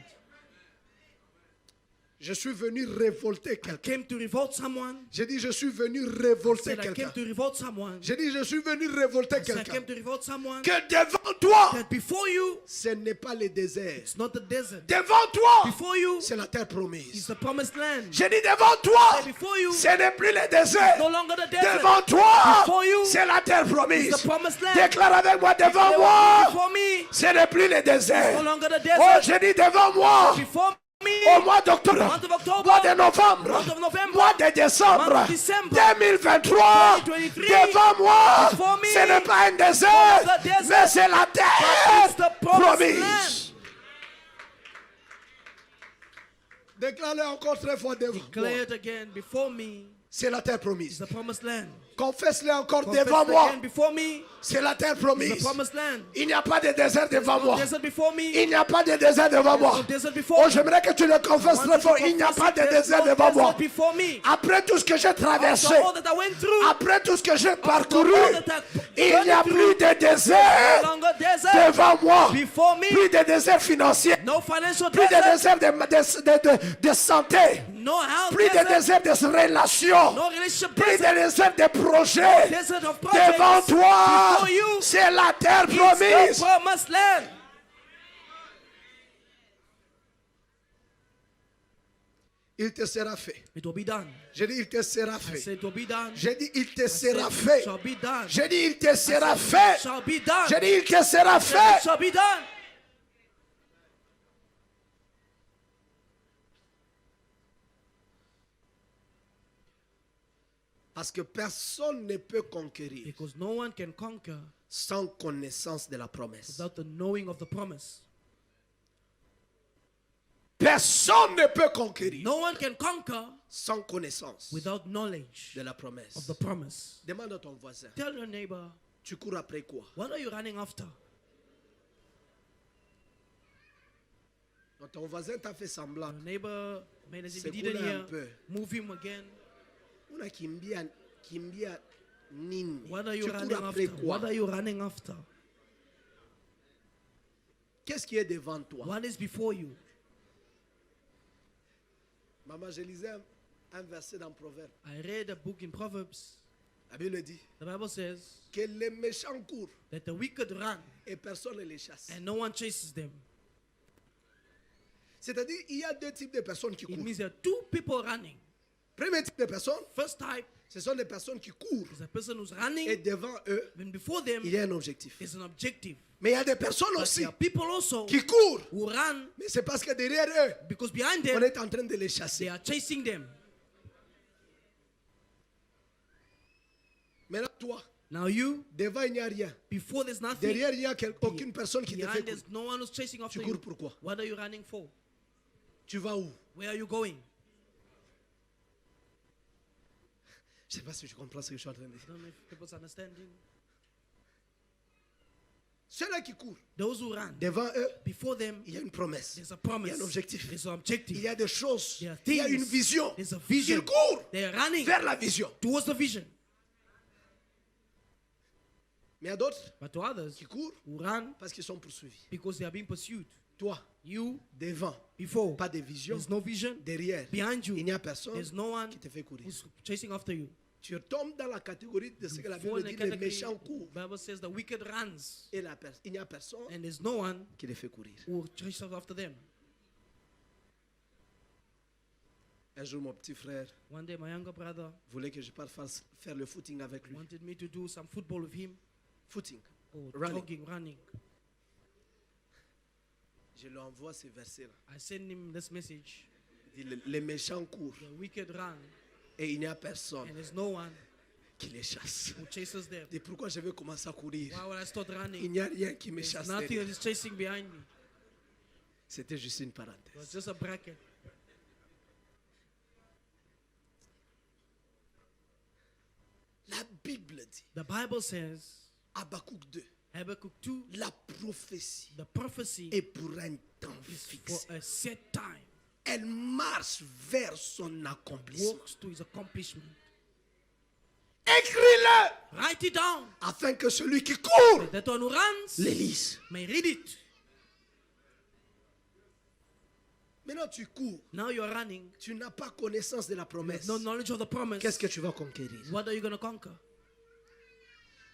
Je suis venu révolter I quelqu'un. came to revolt someone. J'ai dit, je suis venu révolter Said I quelqu'un. came to revolt someone. J'ai dit, je suis venu révolter Said I quelqu'un. came to revolt someone. Que devant toi, That before you, ce n'est pas le désert. it's not the desert. Devant toi, Before you c'est la terre is promise. the promised land. J'ai dit, devant toi, Said before you, ce n'est plus le désert. no longer the desert. Devant toi, Before you, c'est la terre promise. is the promised land. Déclare avec moi, devant moi, Before me, ce n'est plus le no désert. longer the Oh, desert. j'ai dit devant moi, Before au me, mois d'octobre, month of October, mois de novembre, month of November, mois de décembre, month of December, 2023, 2023, devant moi, before me, ce n'est pas un désert, the desert, mais c'est la but terre it's the promised promise. land. Déclare-le encore très fort devant Declare moi. it again. Before me C'est la terre is promise. the promised land. Confesse-le encore Confess devant it moi. again. Before me C'est la terre is the promise. promised land. Il n'y a pas de désert devant No moi. desert before me. Il n'y a pas de désert devant moi. No desert before Oh, me. j'aimerais que tu le confesses Want très you fort. to Il n'y a confess pas it. de There's désert no devant moi. desert before me. Après tout ce que j'ai traversé, After all that I went through, après tout ce que j'ai parcouru, all that I've il n'y a gone plus through, de désert no longer desert devant moi. before me. Plus de désert financier. No financial Plus de desert. désert de santé. No health plus de desert. désert de relations, No relationship plus de desert. désert de projets. Desert of Devant projects. toi, Before you. c'est la terre It's the promise. promised land. Il te sera fait. It will be done. J'ai dit, il te sera I fait. said it will be done. J'ai dit, il te I said sera it fait. shall be done. J'ai dit, il te sera I said fait. it shall be done. J'ai dit, il te sera I said it fait. shall be done. Parce que personne ne peut conquérir Because no one can conquer sans connaissance de la promesse. without the knowing of the promise. Personne ne peut conquérir No one can conquer sans connaissance without knowledge de la of promesse. the promise. Demande à ton voisin, Tell your neighbor, tu cours après quoi? what are you running after? Donc, ton voisin t'a fait semblant. Your neighbor made as if he C'est didn't cool un hear. peu. Move him again. Kimbia nini? What are you Tu cours running après after? quoi? What are you running after? Qu'est-ce qui est devant toi? What is before you? Maman, je lisais un verset dans Proverbe. I read a book in Proverbs. La Bible dit The Bible says que les méchants courent that the wicked run et personne ne les chasse. and no one chases them. C'est-à-dire, il y a deux types de personnes qui It courent. means there are two people running. Premier type de personnes, First type ce sont des personnes qui courent is a person who's et running, devant eux, when before them il y a un objectif. is an objective. Mais il y a des personnes But aussi there are people also qui courent, who run mais c'est parce que derrière eux, because behind on them est en train de les they chasser. are chasing them. Maintenant, toi, Now you, devant, il n'y a rien. before there's nothing, Derrière, il n'y a aucune personne qui te fait behind courir. there's no one who's chasing after Tu cours you. pourquoi? What are you running for? Tu vas où? Where are you going? Je ne sais pas si je comprends ce que je suis en train de I dire. don't know if people's understanding. Ceux-là qui courent, Those who run, devant eux, before them, il y a une promesse. there's a Il y promise. a un objectif. There's an Il objective. y a des choses. There are Il y a things. une vision. There's a vision. Ils courent They are running vers la vision. towards the vision. Mais il y a d'autres But to others qui courent who run parce qu'ils sont poursuivis. because they are being pursued. Toi, You, devant, before, pas de vision. there's no vision. Derrière, Behind you, il n'y a personne there's no one qui te fait courir. who's chasing after you. Tu tombes dans la catégorie de ce que la Fall Bible in dit, the les category, méchants courent. Bible says the wicked runs Et il n'y a personne and there's no one qui les fait courir. who chases after them. Un jour, mon petit frère One day my younger brother voulait que je parte faire le footing avec lui. wanted me to do some football with him Footing. or Running. jogging, running. Je lui envoie ces versets-là. I send him this message. Il dit, les méchants courent The wicked run et il n'y a personne and there's no one qui les chasse. who chases them. Et pourquoi je vais commencer à courir? Why would I start Il running? n'y a rien qui me There's chasse. nothing derrière. that is chasing behind me. C'était juste une It was parenthèse. just a bracket. La Bible dit, The Bible says, Habakkuk 2, Habakkuk 2, la prophétie the prophecy est pour un temps is fixe. for a set time, Elle marche vers son accomplissement. walks to his accomplishment. Écris-le Write it down. afin que celui qui court That one who runs le lise. may read it. Maintenant, tu cours. Now you're running. Tu n'as pas connaissance de la You promesse. have no knowledge of the promise. Qu'est-ce que tu vas conquérir? What are you going to conquer?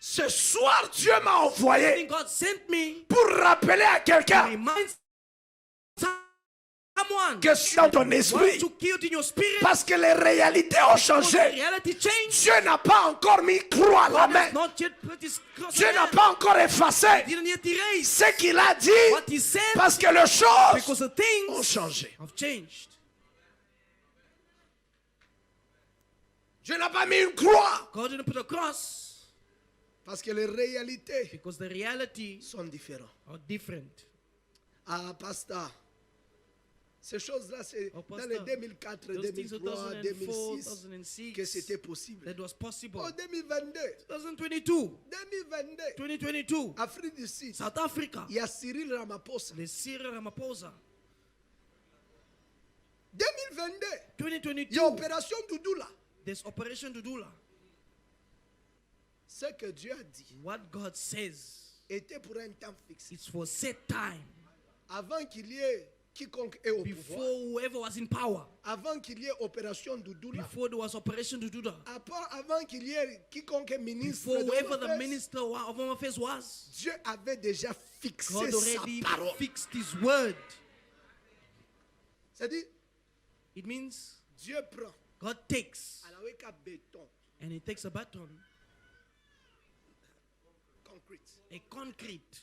Ce soir, Dieu m'a I envoyé think God sent me pour rappeler à to quelqu'un remind someone que c'est dans ton esprit. what to kill in your spirit. Parce que les réalités ont Because the changé. reality changed. Dieu n'a pas encore mis croix à la God main. has not yet put his cross Dieu on n'a them. pas encore effacé Didn't yet erase ce qu'il a dit what he said parce que les choses because the ont things changé. have changed. Dieu n'a pas mis une croix God didn't put a cross parce que les réalités because the reality sont différentes. are different. Ah, pasteur, ces choses-là, c'est Oh, dans pastor, les 2004, Those things 2003, 2004, 2006 que 2006, c'était possible. that was possible. En 2022, 2022, 2022, 2022, Afrique du Sud, South Africa, il y a Cyril Ramaphosa. the Cyril Ramaphosa. 2022, il 2022, y a Opération Doudoula. there's Operation Dudula. Ce que Dieu a dit What God says, était pour un temps fixe. it's for set time. Avant qu'il y ait quiconque est au pouvoir, before whoever was in power, avant qu'il y ait opération Doudoula, before there was Operation Dududa, avant qu'il y ait quiconque ministre before de whoever the l'Office, minister of Home Affairs was, Dieu avait déjà fixé God sa already parole. fixed His word. C'est-à-dire, It means Dieu prend God takes, avec un béton, and He takes a baton, concrete. a concrete.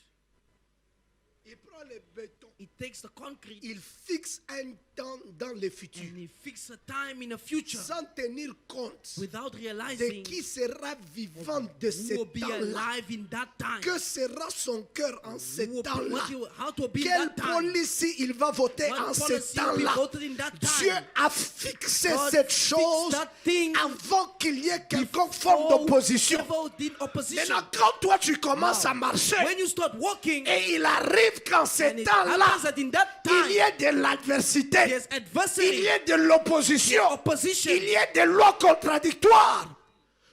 Il prend le béton, He takes the concrete, il fixe un temps dans le futur, and He fixes a time in the future sans tenir compte without de realizing qui sera vivant de who ce will be temps-là. alive in that time. Que sera son cœur en ce Who will be- temps-là? how to be in Quelle that time. policy il va voter What en ce policy will be temps-là? voted in that time. Dieu a fixé God cette fixed chose that thing avant qu'il y ait quelconque forme d'opposition. Before did opposition. Maintenant, quand toi tu commences Now, à marcher when you start walking, et il arrive qu'en ce and it temps-là, happens that in that il y time, ait de l'adversité, there's il adversity, y ait de l'opposition, opposition. il y ait des lois contradictoires.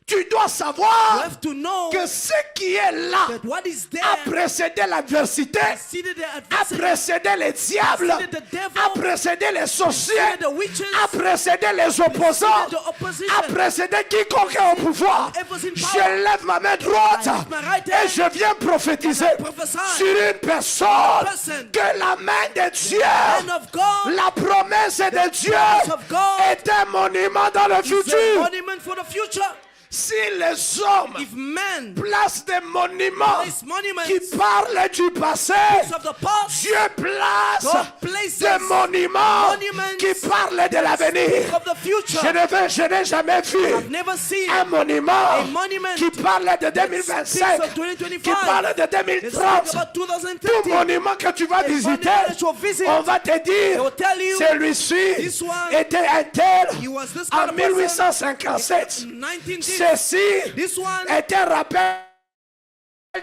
Tu dois You savoir have to know que ce qui est là that what is there a précédé l'adversité, preceded the a adversity, précédé les diables, preceded the devil, a précédé les sorciers, preceded the witches, a précédé les opposants, preceded the opposition. a précédé quiconque est au pouvoir. Whoever's in Je power. lève ma main droite I lift my right et hand je viens prophétiser and I prophesy sur une personne person. que la main de Dieu, hand of God, la promesse de Dieu promise of God est un monument dans le is a futur. monument for the future. Si les hommes If men placent des monuments place monuments qui parlent du passé, of the past, Dieu place God places des monuments monuments qui parlent de l'avenir. of the future. Je n'ai jamais vu I've never seen un monument monument qui parle de 2025, speaks of 2025. qui parle de It's 2030. about Tout 2030. monument que tu vas A visiter, monument that you'll visit, on va te they dire, will tell you celui-ci this one, était un tel he was this en kind of person. 1857. 19 Ceci This one, est un rappel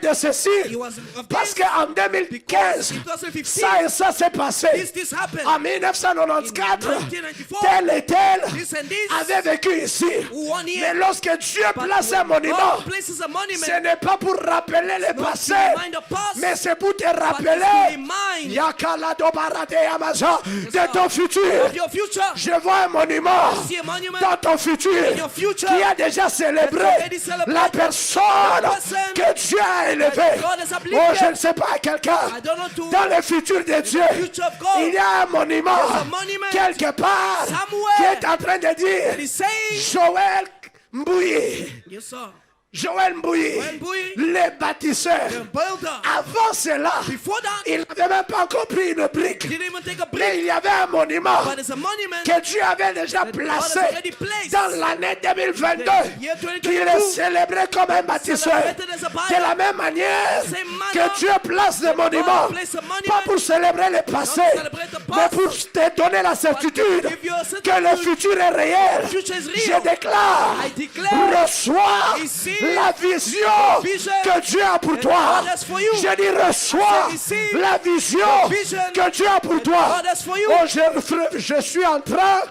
de ceci. he was of Parce this, qu'en because 2015, in 2015, ça et ça s'est passé. this happened. En 1994, In 1994, tel et tel this and this avait vécu ici. one Mais year. lorsque Dieu But place un when monument, God places a monument, ce n'est pas pour rappeler le not passé, to remind the past, mais c'est pour te but to rappeler remind Yakalado Barade Amazon de ton futur. of your future. Je vois un monument See a monument dans ton futur in your future qui a déjà célébré that's already celebrated la personne the person que Dieu a élevée. that God has uplifted. Oh, je ne sais pas à quelqu'un. I don't know to Dans le futur de Dieu, future of God. il y a un monument There's a monument quelque part somewhere qui est en train de that dire is saying, Joël Mbouyi. yes sir, Joël Mbouyi, Joël Mbouyi, les bâtisseurs. the builder, Avant cela, before that, il n'avait même pas encore pris une brique. didn't even take a Mais brick, il y avait un monument but it's a monument que Dieu avait déjà that God placé has already placed dans l'année 2022, the year 2022, qu'il est célébré comme un bâtisseur. celebrated as a builder. De la même manière Same que manner Dieu place des monuments, place a monument, pas pour célébrer le passé, not to celebrate the mais past, pour te donner la certitude give you a que le certitude futur est réel. the future is Je real. déclare, I declare, reçois receive la vision vision que Dieu a pour that toi. God has for you. Je dis, reçois I say, receive la vision the vision que Dieu a pour that toi. God has for you. Oh, je suis en train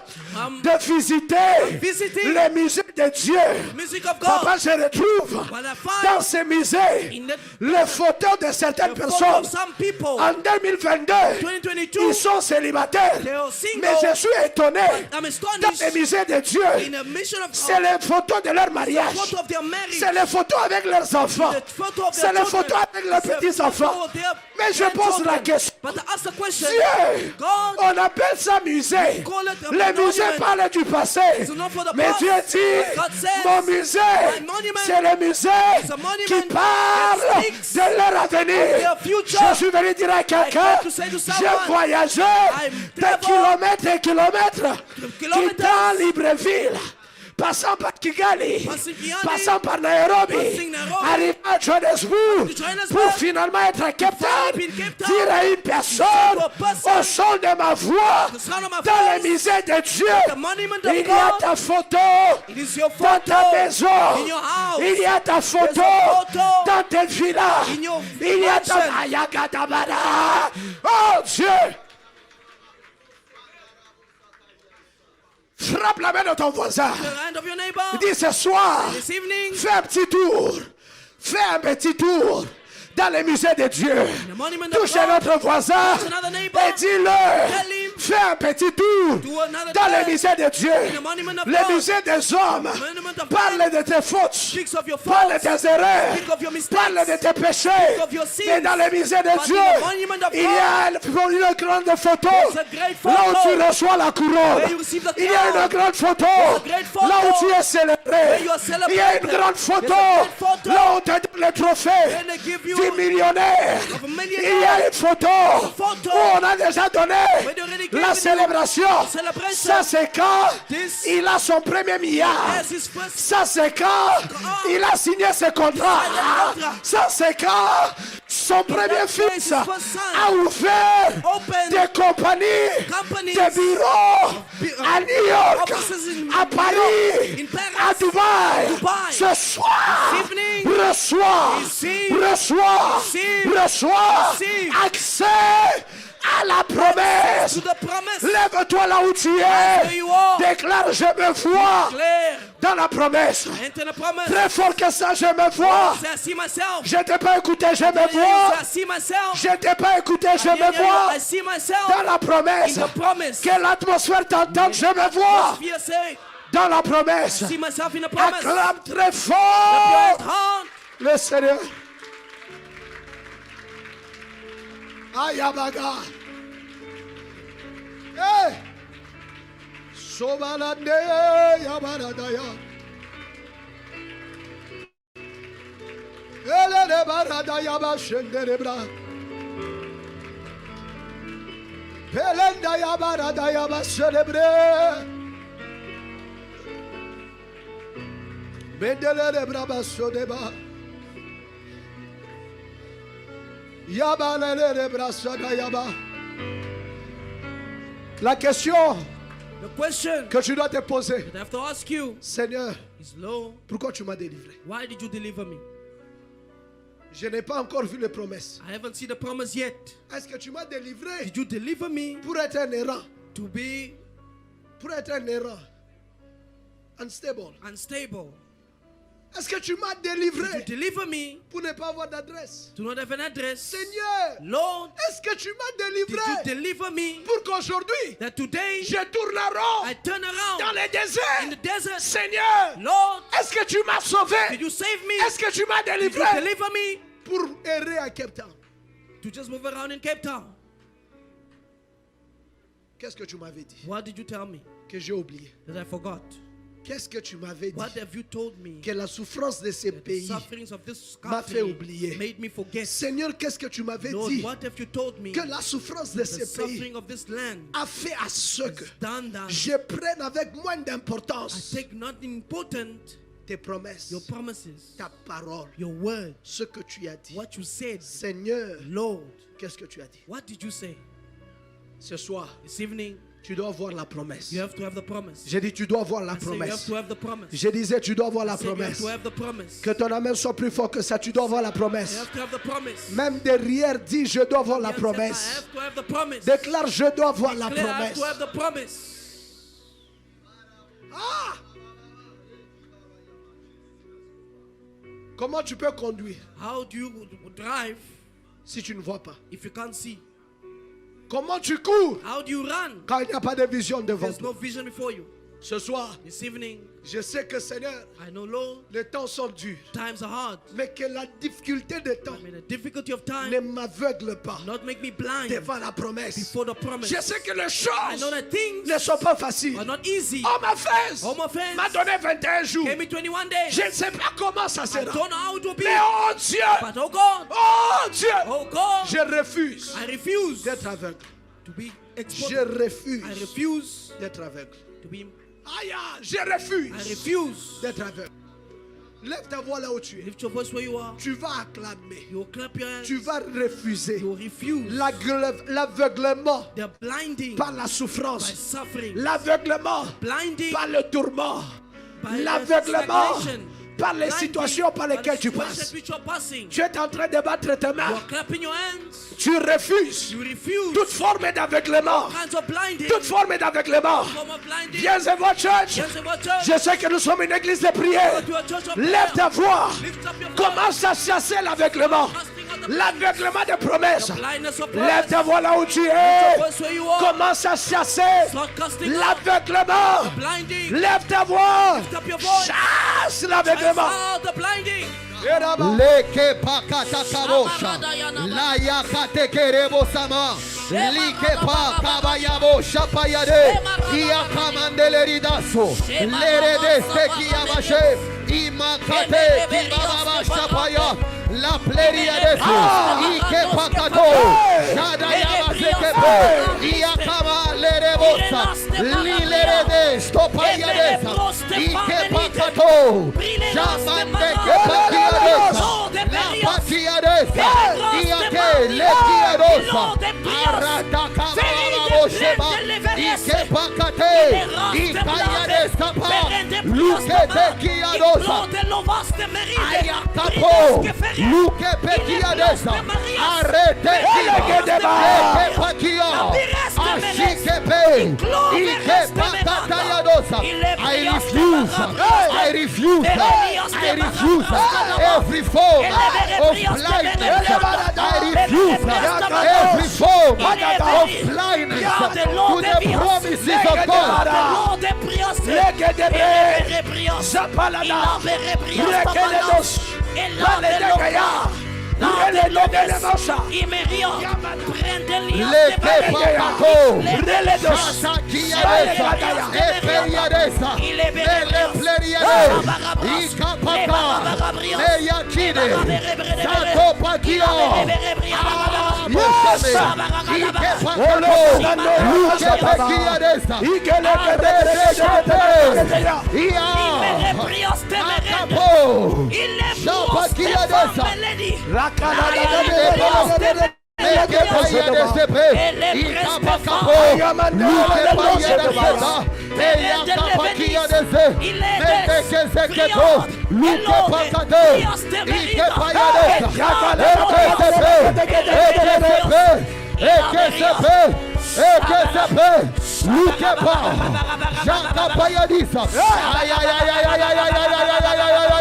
de visiter visiting les musées de Dieu. music of Papa, God. je retrouve When I dans find ces musées in the les photos de certaines photo personnes. of some people, En 2022, 2022, ils sont célibataires. they are single. Mais je suis étonné. I'm Dans astonished les musées de Dieu, in a mission of c'est God, les photos de leur mariage. photo of their marriage, C'est les photos avec leurs enfants. the photo of C'est their les children, photos avec leurs it's the petits-enfants. photo of their Mais je pose la grandchildren. question. But to ask the question, Dieu, God, on appelle ça musée. call it a Les musées monument. parlent du passé. It's not for the Mais past. Dieu dit, God says, mon musée, my monument c'est le musée is a monument qui parle that speaks de leur avenir. their future. Je suis venu dire à quelqu'un, I to say to j'ai someone, voyagé de traveled kilomètres et kilomètres, kilometers, quittant Libreville, passant par Kigali, Passing Kigali, passant par Nairobi, passing Nairobi, arrivant à Johannesburg, to Johannesburg, pour finalement être à Cape Town, finally be in Cape Town, dire à une personne, to a person, au son de ma voix, the sound of my dans voice, les musées de Dieu, the monument of il y a God, ta photo it is your dans photo ta maison, in your house, il y a ta photo There's a photo dans tes villas, in your il y a ta mansion. Ayagadabara. Oh Dieu, frappe la main de ton voisin, the hand of your neighbor. dis ce soir, This evening, fais un petit tour, fais un petit tour dans les musées de Dieu. in the monument of Touchez God. notre voisin Touch another neighbor. et dis-le. Tell him. Fais un petit tour Do another dans les turn musées de Dieu. in the monument of Les God. musées des hommes. Monument of Parle God. de tes fautes. Speaks of your Parle de faults. tes erreurs. Speak of your mistakes. Parle de tes péchés. of your sins. Mais dans les musées de But Dieu, in the monument of il y a une grande photo. There's a great Là où photo. tu reçois la couronne. Where you receive the Il y a une crown. grande photo. a great photo. Là où tu es célébré. Where you are Il y a une celebrated. grande photo. There's a great photo. Là où on te donne le trophée When they give you du millionnaire. of a Il y millionaire. a une photo photo. où on a déjà donné When they already la gave you célébration. celebration. Ça c'est quand This il a son premier milliard. Yes, his first. Ça c'est quand il a signé ses contrats. contrat. Ça c'est quand son premier fils his first son a ouvert opened des compagnies, companies, des bureaux à New York, offices in à New Paris, York, in Paris, à Dubaï. Dubai. Ce soir, This evening, reçois receive accès à la promesse. to the promise. Lève-toi là où tu Where es. you are. Déclare, je me vois Declare. dans la promesse. Enter the promise. Très fort que ça, je me vois. Say, I see myself. Je t'ai pas écouté, je me Say, vois. I see myself. Je t'ai pas écouté, je me vois. I see myself Dans la promesse. in the promise. Que l'atmosphère t'entende, je me vois. Fear say, Dans la promesse. I see myself in the promise. Acclame très Clap your fort hand. le Seigneur. Ayabaga. Hey! Sobalande yabaradaya. Elele baradaya bashenderebra. Pelenda yabaradaya basherebre. Bendelere braba sodeba. Yabalele brasada yaba. La question The question que tu dois te poser, that I have to ask you Seigneur, is, Lord, pourquoi tu m'as délivré? why did you deliver me? Je n'ai pas encore vu les promesses. I haven't seen the promise yet. Est-ce que tu m'as délivré Did you deliver me pour être un errant? to be Pour être un errant. Unstable. unstable? Est-ce que tu m'as Did you délivré deliver me pour ne pas avoir d'adresse? to not have an address? Seigneur, Lord, est-ce que tu m'as did you délivré deliver me pour qu'aujourd'hui that today je tourne en rond I turn around dans les in déserts? the desert? Seigneur, Lord, est-ce que tu m'as did sauvé? you save me? Est-ce que tu m'as Did you délivré deliver me pour errer à Cape Town? to just move around in Cape Town? Qu'est-ce que tu m'avais dit What did you tell me que j'ai oublié? that I forgot? Qu'est-ce que tu m'avais dit What have you told me que la souffrance de ces that the pays sufferings of this m'a fait country oublier? made me forget? Seigneur, qu'est-ce que tu m'avais Lord, dit what have you told me que la souffrance de the ces pays suffering of this land a fait à ce que done that je prenne avec moins I d'importance take nothing important, tes promesses, your promises, ta parole, your word, ce que tu as dit. what you said. Seigneur, Lord, qu'est-ce que tu as dit? what did you say? Ce soir, This evening, tu dois voir la promesse. you have to have the promise. J'ai dit, tu dois voir la I say you have promesse. to have the promise. Je disais, tu dois voir la I say you have promesse. to have the promise. Que ton amen soit plus fort que ça, tu dois voir la You promesse. have to have the promise. Même derrière, dis, je dois voir la I promesse. have to have the promise. Déclare, je dois voir la Declare, I have promesse. to have the promise. Ah! Comment tu peux conduire How do you drive si tu ne vois pas? if you can't see? Comment tu cours How do you run? quand il n'y a pas de vision devant There's no toi? vision before you. Ce soir, This evening, je sais que Seigneur, I know, Lord, les temps sont durs, times are hard. mais que la difficulté des temps I mean, the difficulty of ne time m'aveugle pas not make me blind devant la promesse. before the promise. Je sais que les I choses know that things ne sont pas faciles. are not easy. Homme offense Home offense m'a donné 21 jours. gave me 21 days. Je ne sais pas comment ça I sera. don't know how it will be. Mais oh Dieu, But oh God, oh Dieu, oh God, je refuse I refuse d'être aveugle. to be Je exposed. refuse I refuse d'être aveugle. to be. Aïe, je I refuse refuse. d'être aveugle. Lève ta voix là où tu es. Lift your voice where you are. Tu vas acclamer. You will clap your hands. Tu vas refuser You will refuse l'aveuglement the blinding par la by souffrance, suffering, l'aveuglement blinding par le tourment, by l'aveuglement stagnation, par les blinding situations par by the lesquelles tu situations passes. which you're passing. Tu es en train de battre tes You mains. are clapping your hands. Tu refuses You refuse toute forme d'aveuglement. kinds of blinding. Toute forme d'aveuglement. Form of blinding. Viens et vois, church. Yes, in what church? Je sais que nous sommes une église de prière. To a church of Lève ta prayer. voix. Lift up your voice. Commence à chasser l'aveuglement. Casting out the L'aveuglement des promesses. The blindness of Lève promise. ta voix là où tu Lift es. your voice where you are. Commence à chasser Start casting out l'aveuglement. blinding. Lève ta voix. Lift up your voice. Chasse Cast l'aveuglement. out the blinding. Leke pakata kabosha. La yakate kerebo sama. Like pa kabayabo shapayade. Iya kamandele ridaso. Lere de seki yamashe. Imakate kibaba shapaya. La pleria de su. Ike pakato. Shada yamaseke. Iya kama lere bosa. Lilere de stopayadesa. Ike pakato. Shamande ke la patia desa, iake lekia dosa, arata kamara bosheba, ike pakate, ikaya desa pa, luke pekia dosa, ayakapo, luke pekia desa, arete ike pakia, ashikepe, ike pakataya dosa. I refuse every form of blindness. I refuse every form of blindness to the promises of God. Leke pakato, shasa kiadesa, eperiadesa, mele pleriade, ikapaka, meyakide, sato pakia, abosame, ike pakato, luke pekiadesa, arete, ia, akapo, shapakiadesa, Leke paya de sepe, ikapakapo, luke paya de seta, eya kapakia de se, mendeke seketo, luke pakate, ike paya de sepe, eke sepe, luke pa, jaka paya disa, ay ay ay ay ay ay ay ay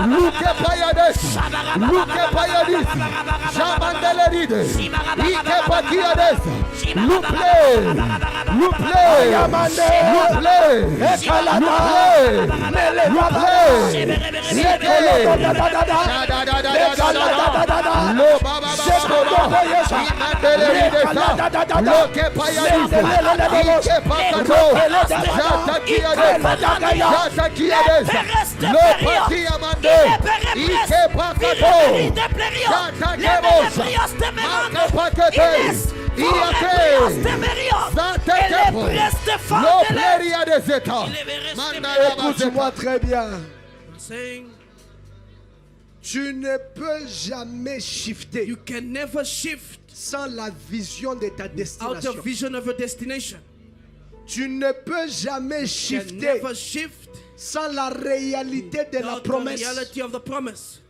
Luke Payades, Luke Payadis, Shamandeleride, Ike Pakiades, Luple, Écoute-moi très bien. I'm saying Tu ne peux jamais shifter you can never shift sans la vision de ta out destination. of vision of your destination. Tu ne peux jamais You can shifter never shift sans la réalité de la without the promesse. reality of the promise.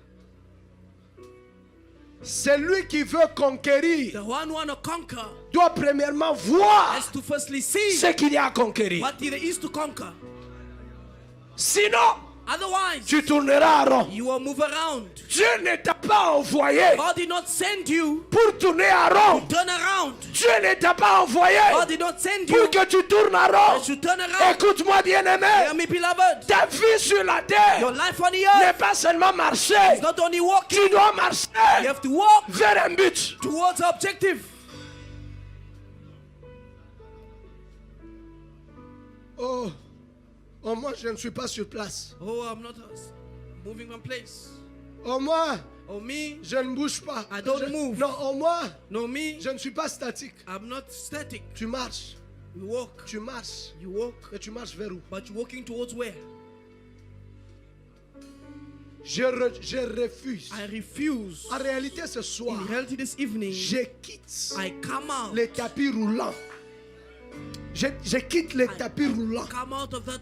Celui qui veut conquérir The one who want to conquer doit premièrement voir has to firstly see ce qu'il y a à conquérir. what there is to conquer. Sinon, Otherwise, tu tourneras en rond. you will move around. Dieu ne t'a pas envoyé God did not send you pour tourner en rond. turn around. Dieu ne t'a pas envoyé God did not send pour you que tu tournes en rond. that you turn around. Écoute-moi, bien-aimé. Hear me, beloved. Ta vie sur la terre Your life on the n'est earth pas seulement marcher. is not only walking. Tu dois You marcher have to walk vers un but. towards the objective. Oh, moi, je ne suis pas sur place. Oh, I'm not moving from place. Oh, moi, Oh, me, je ne bouge pas. I don't move. Non, oh, moi, no, me, je ne suis pas statique. I'm not static. Tu marches, You walk, tu marches. you walk, Mais tu marches vers où? but you're walking towards where? Je refuse. I refuse. En réalité, ce soir, In reality, this evening, je quitte I come out. les tapis roulants. Je quitte les tapis roulants. Come out of that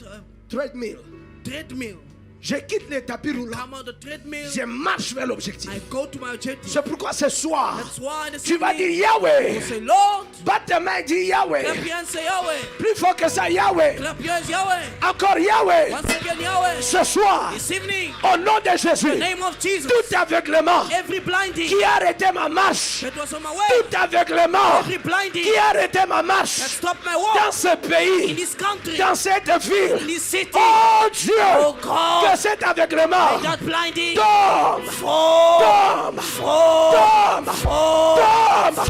Treadmill. treadmill. Je quitte les tapis roulants. come on the treadmill. Je marche vers l'objectif. I go to my objective. C'est pourquoi ce soir, That's why this tu vas dire evening, Yahweh. you say, Lord, Batte tes mains, dis Yahweh. clap your hands, say Yahweh. Plus fort que ça, Yahweh. Clap your hands, Yahweh. Encore Yahweh. Once again, Yahweh. Ce soir, This evening, au nom de in Jésus, the name of Jesus, tout aveuglement every blinding qui a arrêté ma marche, that was on my way, tout aveuglement every blinding qui a arrêté ma that marche stopped my dans walk ce in pays, this country, dans cette in ville. this city. Oh Dieu, Oh God, que cet aveuglement may that blinding tombe, fall, tombe, fall, tombe, fall, tombe,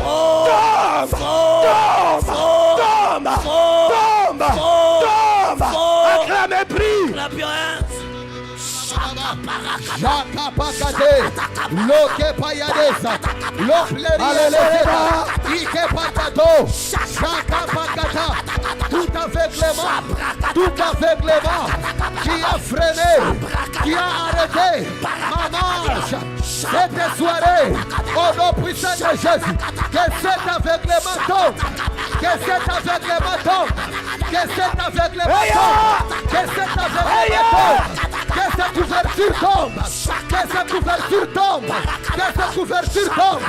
fall, tombe, fall, tombe, fall, tombe, fall, tombe, fall. acclamez, prie. clap your hands. Jaka pakate, loke payadesa, l'opléria, ike pakato, jaka pakata, tout aveuglement qui a freiné, qui a arrêté ma marche cette soirée, au nom puissant de Jésus, que cet aveuglement tombe, que cet aveuglement tombe, que cet aveuglement tombe, que cet aveuglement tombe. Que cette couverture tombe, que cette couverture tombe, que cette couverture tombe,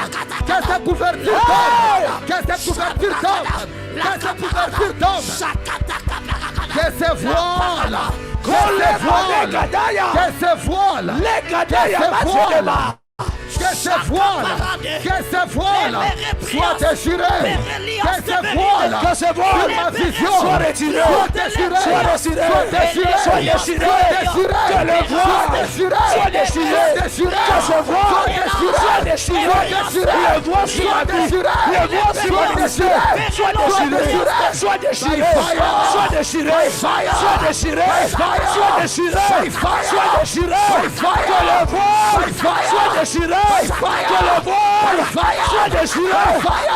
que cette couverture tombe, que cette couverture tombe, que cette couverture tombe, que ces voiles, que ces voiles, que ces voiles, que ces voiles soient déchirés, que ces voiles sur ma vision soient déchirés, soient déchirés, soient déchirés, que le voile soit déchiré, que ce voile soit déchiré, le voile soit déchiré, le voile soit déchiré, soit déchiré, soit déchiré, soit déchiré, soit déchiré, soit déchiré, que le voile soit déchiré. Que le voile soit déchiré,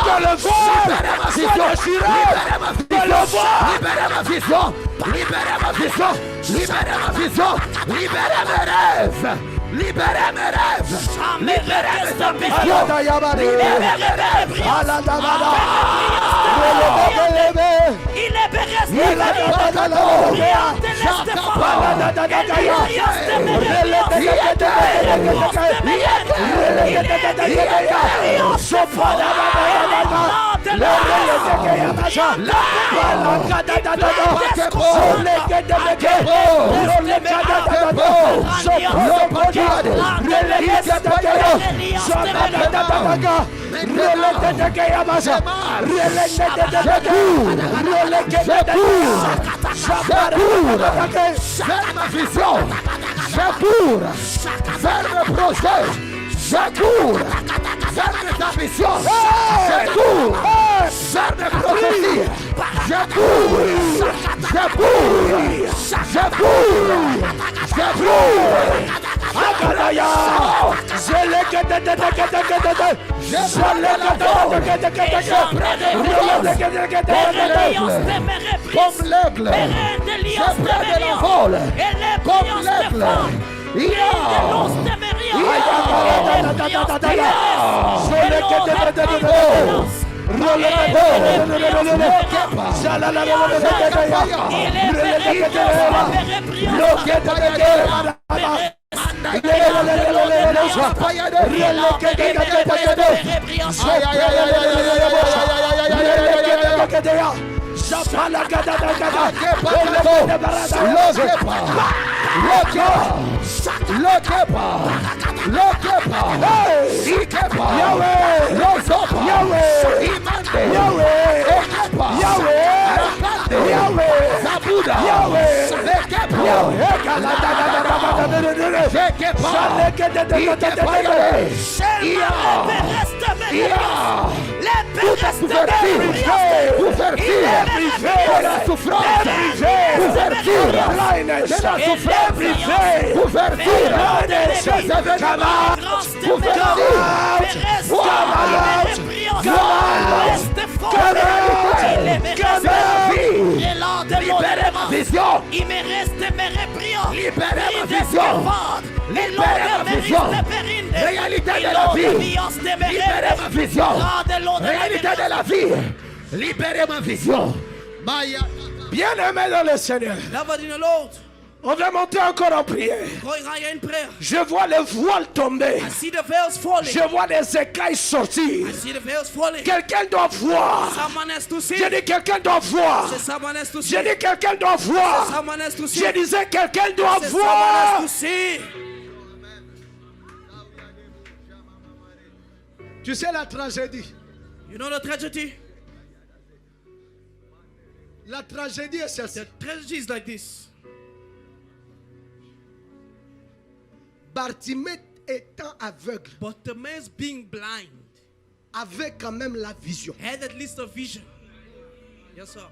que le voile soit déchiré, que le voile libérez ma vision, libérez ma vision, libérez ma vision, libérez mes rêves, libérez mes rêves, libérez mes ambitions, libérez mes rêves, vers ma vision, je cours vers mes projets, je cours vers mes ambitions, je cours vers mes prophéties, je cours, je cours, je cours, je cours. Akadaya, je l'ai comme l'aigle, je prends de l'envol, comme l'aigle. Il me reste mes prières. Libérez ma vision. Libérez ma vision. Réalité de la vie. Libérez ma vision. Réalité de la vie. Libérez ma vision. Bien-aimé dans le Seigneur. Beloved in the Lord. On va monter encore en prière. Going higher in prayer. Je vois les voiles tomber. I see the veils falling. Je vois les écailles sortir. I see the veils falling. Quelqu'un doit voir. Someone has to see. Je dis quelqu'un doit voir. Say someone has to see. Je dis quelqu'un doit voir. Someone has to see. Je disais quelqu'un doit Say someone voir. has to see. Tu sais la tragédie. You know the tragedy? La tragédie est celle-ci. The tragedy is like this. Bartimée étant aveugle, But the man's being blind avait quand même la vision. had at least a vision. Yes, sir.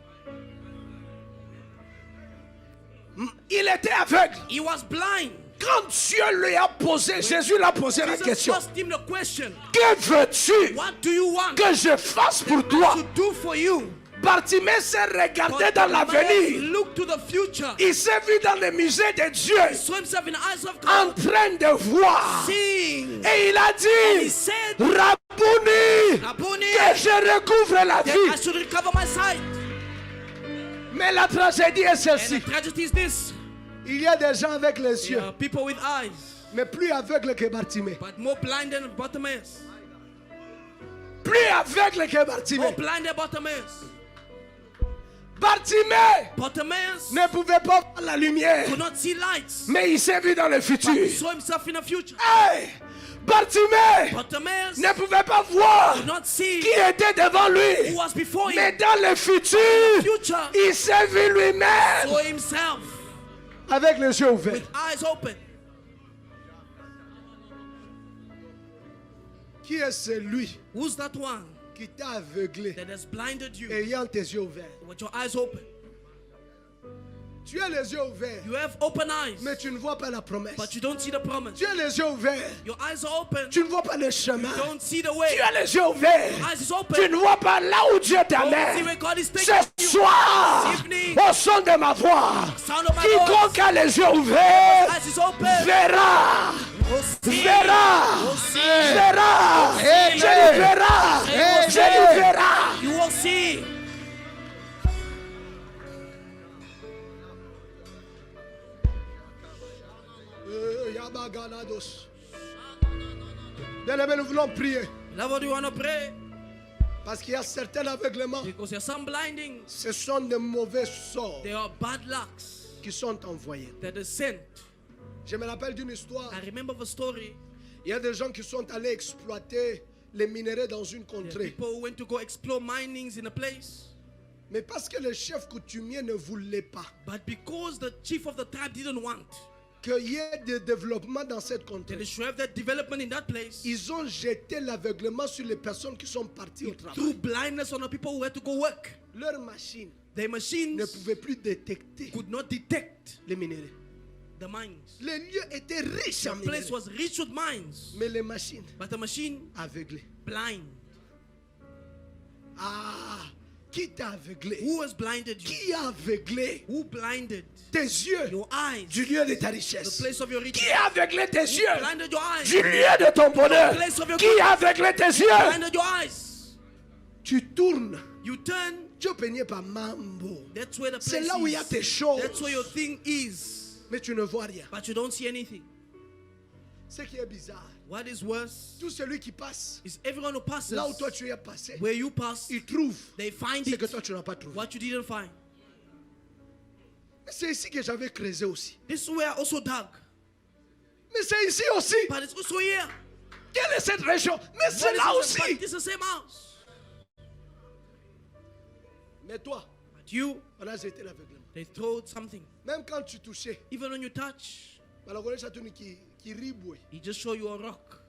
Il était aveugle. He was blind. Quand Dieu lui a posé, Jésus lui a posé la Jesus question. asked him the question. Que veux-tu What do you want que je fasse pour toi? to do for you? Bartimée s'est regardé But dans the l'avenir. man looked to the future. Il s'est vu dans le musée de Dieu He saw himself in the eyes of en God. train de voir. Seeing. Et il a And he dit, said, Rabouni, Rabboni, que je recouvre la that I vie. should recover my sight. Mais la tragédie est And celle-ci. the tragedy is this. Il y a des gens avec les There yeux, are people with eyes, mais plus aveugles que Bartimée. but more blind than Bartimaeus. Plus aveugles que More Bartimée. blind than Bartimaeus. Bartimée Bartimaeus ne pouvait pas voir la lumière, could not see lights, mais il s'est vu dans le but he futur. saw himself in the future. Hey! Bartimée Bartimaeus ne pouvait pas voir could not see qui était devant who lui, was before mais him. dans le futur, Future il s'est vu lui-même saw himself avec les yeux ouverts. with eyes open. Qui est celui Who's that one qui t'a aveuglé that has blinded you ayant tes yeux ouverts? with your eyes open? Tu as les yeux ouverts, You have open eyes, mais tu ne vois pas la promesse. but you don't see the promise. Tu as les yeux ouverts, Your eyes are open, tu ne vois pas le chemin. you don't see the Tu way. as les yeux ouverts, Eyes is tu open, ne vois pas là où Dieu don't see t'amène. where God is taking Ce you. soir, This evening, au son de ma voix, sound of my quiconque voice, a les yeux ouverts eyes is open. verra, Will see. verra, Will see. verra. Amen. Je le verra, Amen. je le verra. You will see. Bien-aimés, nous voulons prier Now what do you want to pray? parce qu'il y a certains aveuglements. Because there are some blindings. Ce sont de mauvais sorts There are bad lucks qui sont envoyés. that are sent. Je me rappelle d'une histoire. I remember the story. Il y a des gens qui sont allés exploiter les minerais dans une There are contrée. people who went to go explore minings in a place. Mais parce que le chef coutumier ne voulait pas But because the chief of the tribe didn't want qu'il y ait de développement dans cette that contrée, they should have that development in that place, ils ont jeté l'aveuglement sur les personnes qui sont parties au travail. threw blindness on the people who had to go work. Leur machine Their ne machines pouvait plus détecter could not detect les minéraux. the mines. Les lieux étaient riches en The place minéraux, was rich with mines, mais les machines but the machine aveuglées. blind. Ah, qui t'a aveuglé? Who has blinded you? Qui a aveuglé Who blinded tes yeux your eyes? du lieu de ta The richesse? place of your Qui riches. a aveuglé tes Who yeux blinded your eyes? du lieu de ton bonheur? Place of your Qui a aveuglé tes yeux? Blinded your eyes. Tu tournes. You turn. Dieu peignait par mambo. That's where the C'est place là où il y a is. tes choses. That's where your thing is. Mais tu ne vois rien. But you don't see anything. Ce qui est bizarre, What is worse tout celui qui passe is everyone who passes là où toi tu es passé, where you pass, il trouve they find ce que it toi tu n'as pas trouvé. what you didn't find. Mais c'est ici que j'avais creusé aussi. This is where I also dug. Mais c'est ici aussi. But it's also here. Quelle est cette région? Mais What c'est is là this? But aussi. it's the same house. Mais toi, But you, on a jeté l'aveuglement. they throw something. Même quand tu touchais, Even when you touch, malheureusement, ça tourne qui ribouille. he just show you a rock.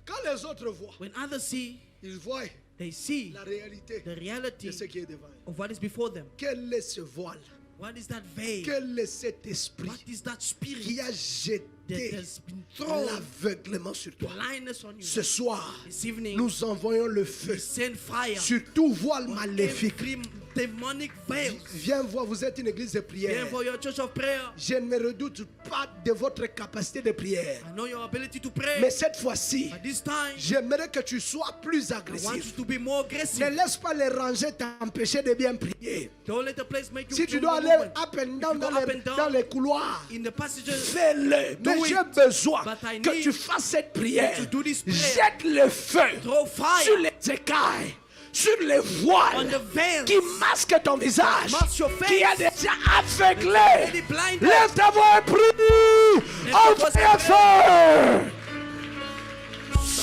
Quand les autres voient, When others see, ils voient they see la réalité the reality de ce qui est devant eux. of what is before them. Quel est ce voile? What is that veil? Quel est cet esprit What is that spirit qui a that jeté has been thrown l'aveuglement sur toi? blindness on you? Ce soir, This evening, nous envoyons le feu we send fire sur tout voile maléfique every demonic veils. Viens voir, vous êtes une église de prière. Viens for your church of prayer. Je ne me redoute pas de votre capacité de prière. I know your ability to pray. Mais cette fois-ci, But this time, j'aimerais que tu sois plus I want you agressif. to be more Ne aggressive. laisse pas les rangées t'empêcher de bien prier. Don't let the place make you Si tu feel dois the aller movement. up and If down you dans go up and down dans les couloirs, in the passages, fais-le. Do Mais it. j'ai besoin But I que need tu fasses cette prière. to do this prayer. Jette le feu throw fire sur les écailles, sur les on voiles the veils. qui masquent ton visage, Mask your face. qui est déjà aveuglé. Already blinded. Lève ta voix et prie. Envoie feu.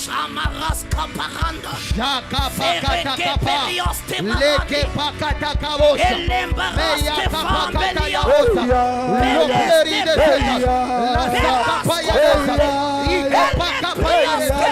Samaras Kaparanda. Shaka pakata Fereke kapa. perios te Leke pakata kabosa. Elembaras Meya te kapakata fambelios. yabosa. Lokleri de seta. La saka ya desa. Ike pakapa ya desa.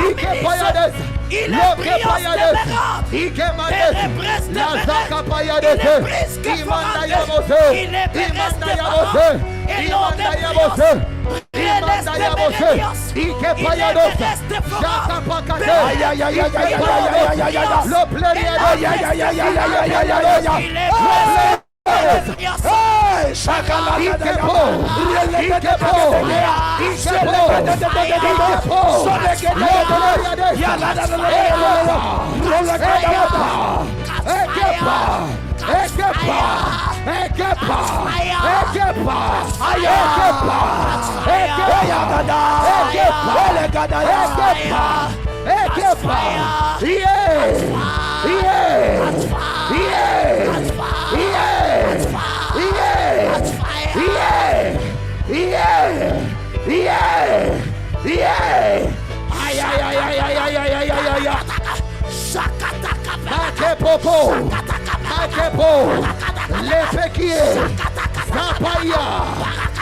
Ike pakapa ya desa. Ike pakapa ya desa. Loso kapa ya desa. Ike pakapa ya desa. Loso kapa ya desa. Shaka ya desa. Ike pakapa ya desa.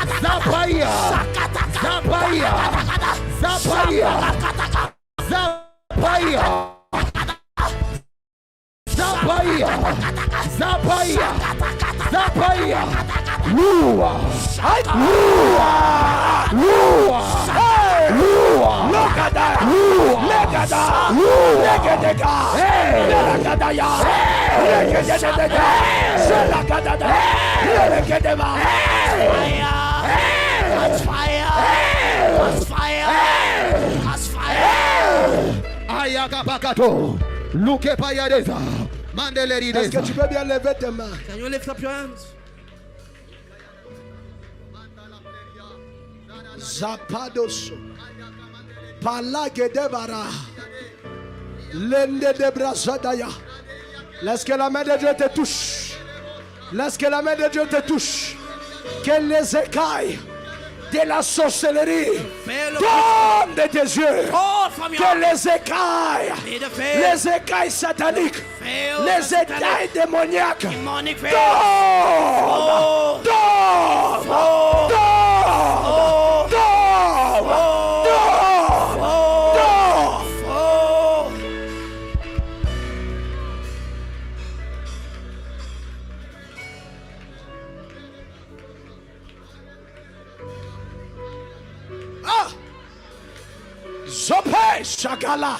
Zapaya. Zapaya. Zapaya. Zapaya. Zapaya. Zapaya. Zapaya. Lua. Lua. Lua. Lua. Legada. Legada. Legada. Legada. Ayagabakato, Luke Payadeza, Mandeleri. Est-ce que tu peux bien lever tes mains? Can you lift up your hands? Zapadoso, Palagedebara, Lende de Brazadaya. Laisse que la main de Dieu te touche. Laisse que la main de Dieu te touche. Que les écailles de la sorcellerie tombent de tes yeux. Que les écailles sataniques, les écailles démoniaques tombent. Zopé, Chagala.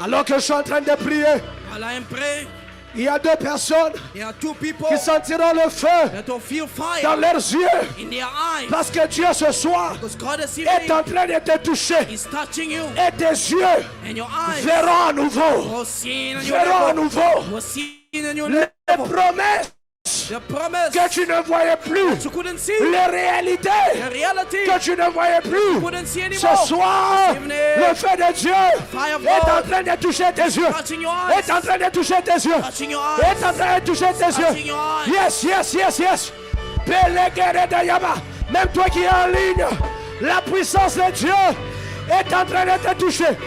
Alors que je suis en train de prier, While I am praying, il y a deux personnes there are two people qui sentiront le feu that will feel fire dans leurs yeux. in their eyes. Parce que Dieu ce soir Because God this est evening en train de te toucher. is touching you, Et tes yeux and your eyes verront à nouveau. will see in your Verront à level. nouveau Will see in your les level. promesses The promise que tu ne voyais plus. that you couldn't see, Les réalités the reality que tu ne voyais you plus. couldn't see Ce anymore. soir, This evening, le feu de Dieu fire of est en God train de toucher tes yeux. touching your eyes, Est en train de toucher tes yeux. touching your Est eyes, en train de toucher tes touching yeux. your eyes. Yes, yes, yes, yes. Pelegere de Yaba. Même toi qui es en ligne, la puissance de Dieu est en train de te toucher.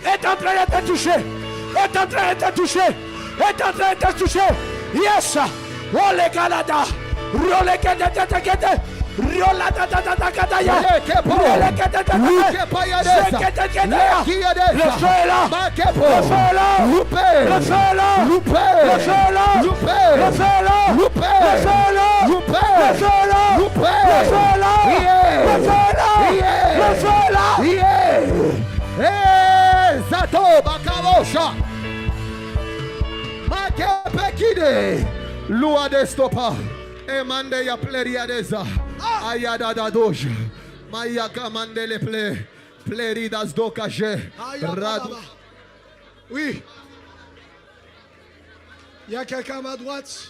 Est en train de te toucher. Est en train de te toucher. Est en train de te toucher. Yes. Ole Galada. Role Gadata. Rola da da da da da ya. Le feu est là. Le feu est là. Le feu est là. Le feu est là. Le feu est là. Le feu est là. Le feu est là. Le feu est là. Le feu est là. Le feu est là. Zato Bakabosha. Makepekide. Lua de stopa. Emande ya pleria deza. Ayada da doja. Mayaka mandele ple. Pleridas dokaje. Radu. Oui. Il y a quelqu'un à ma droite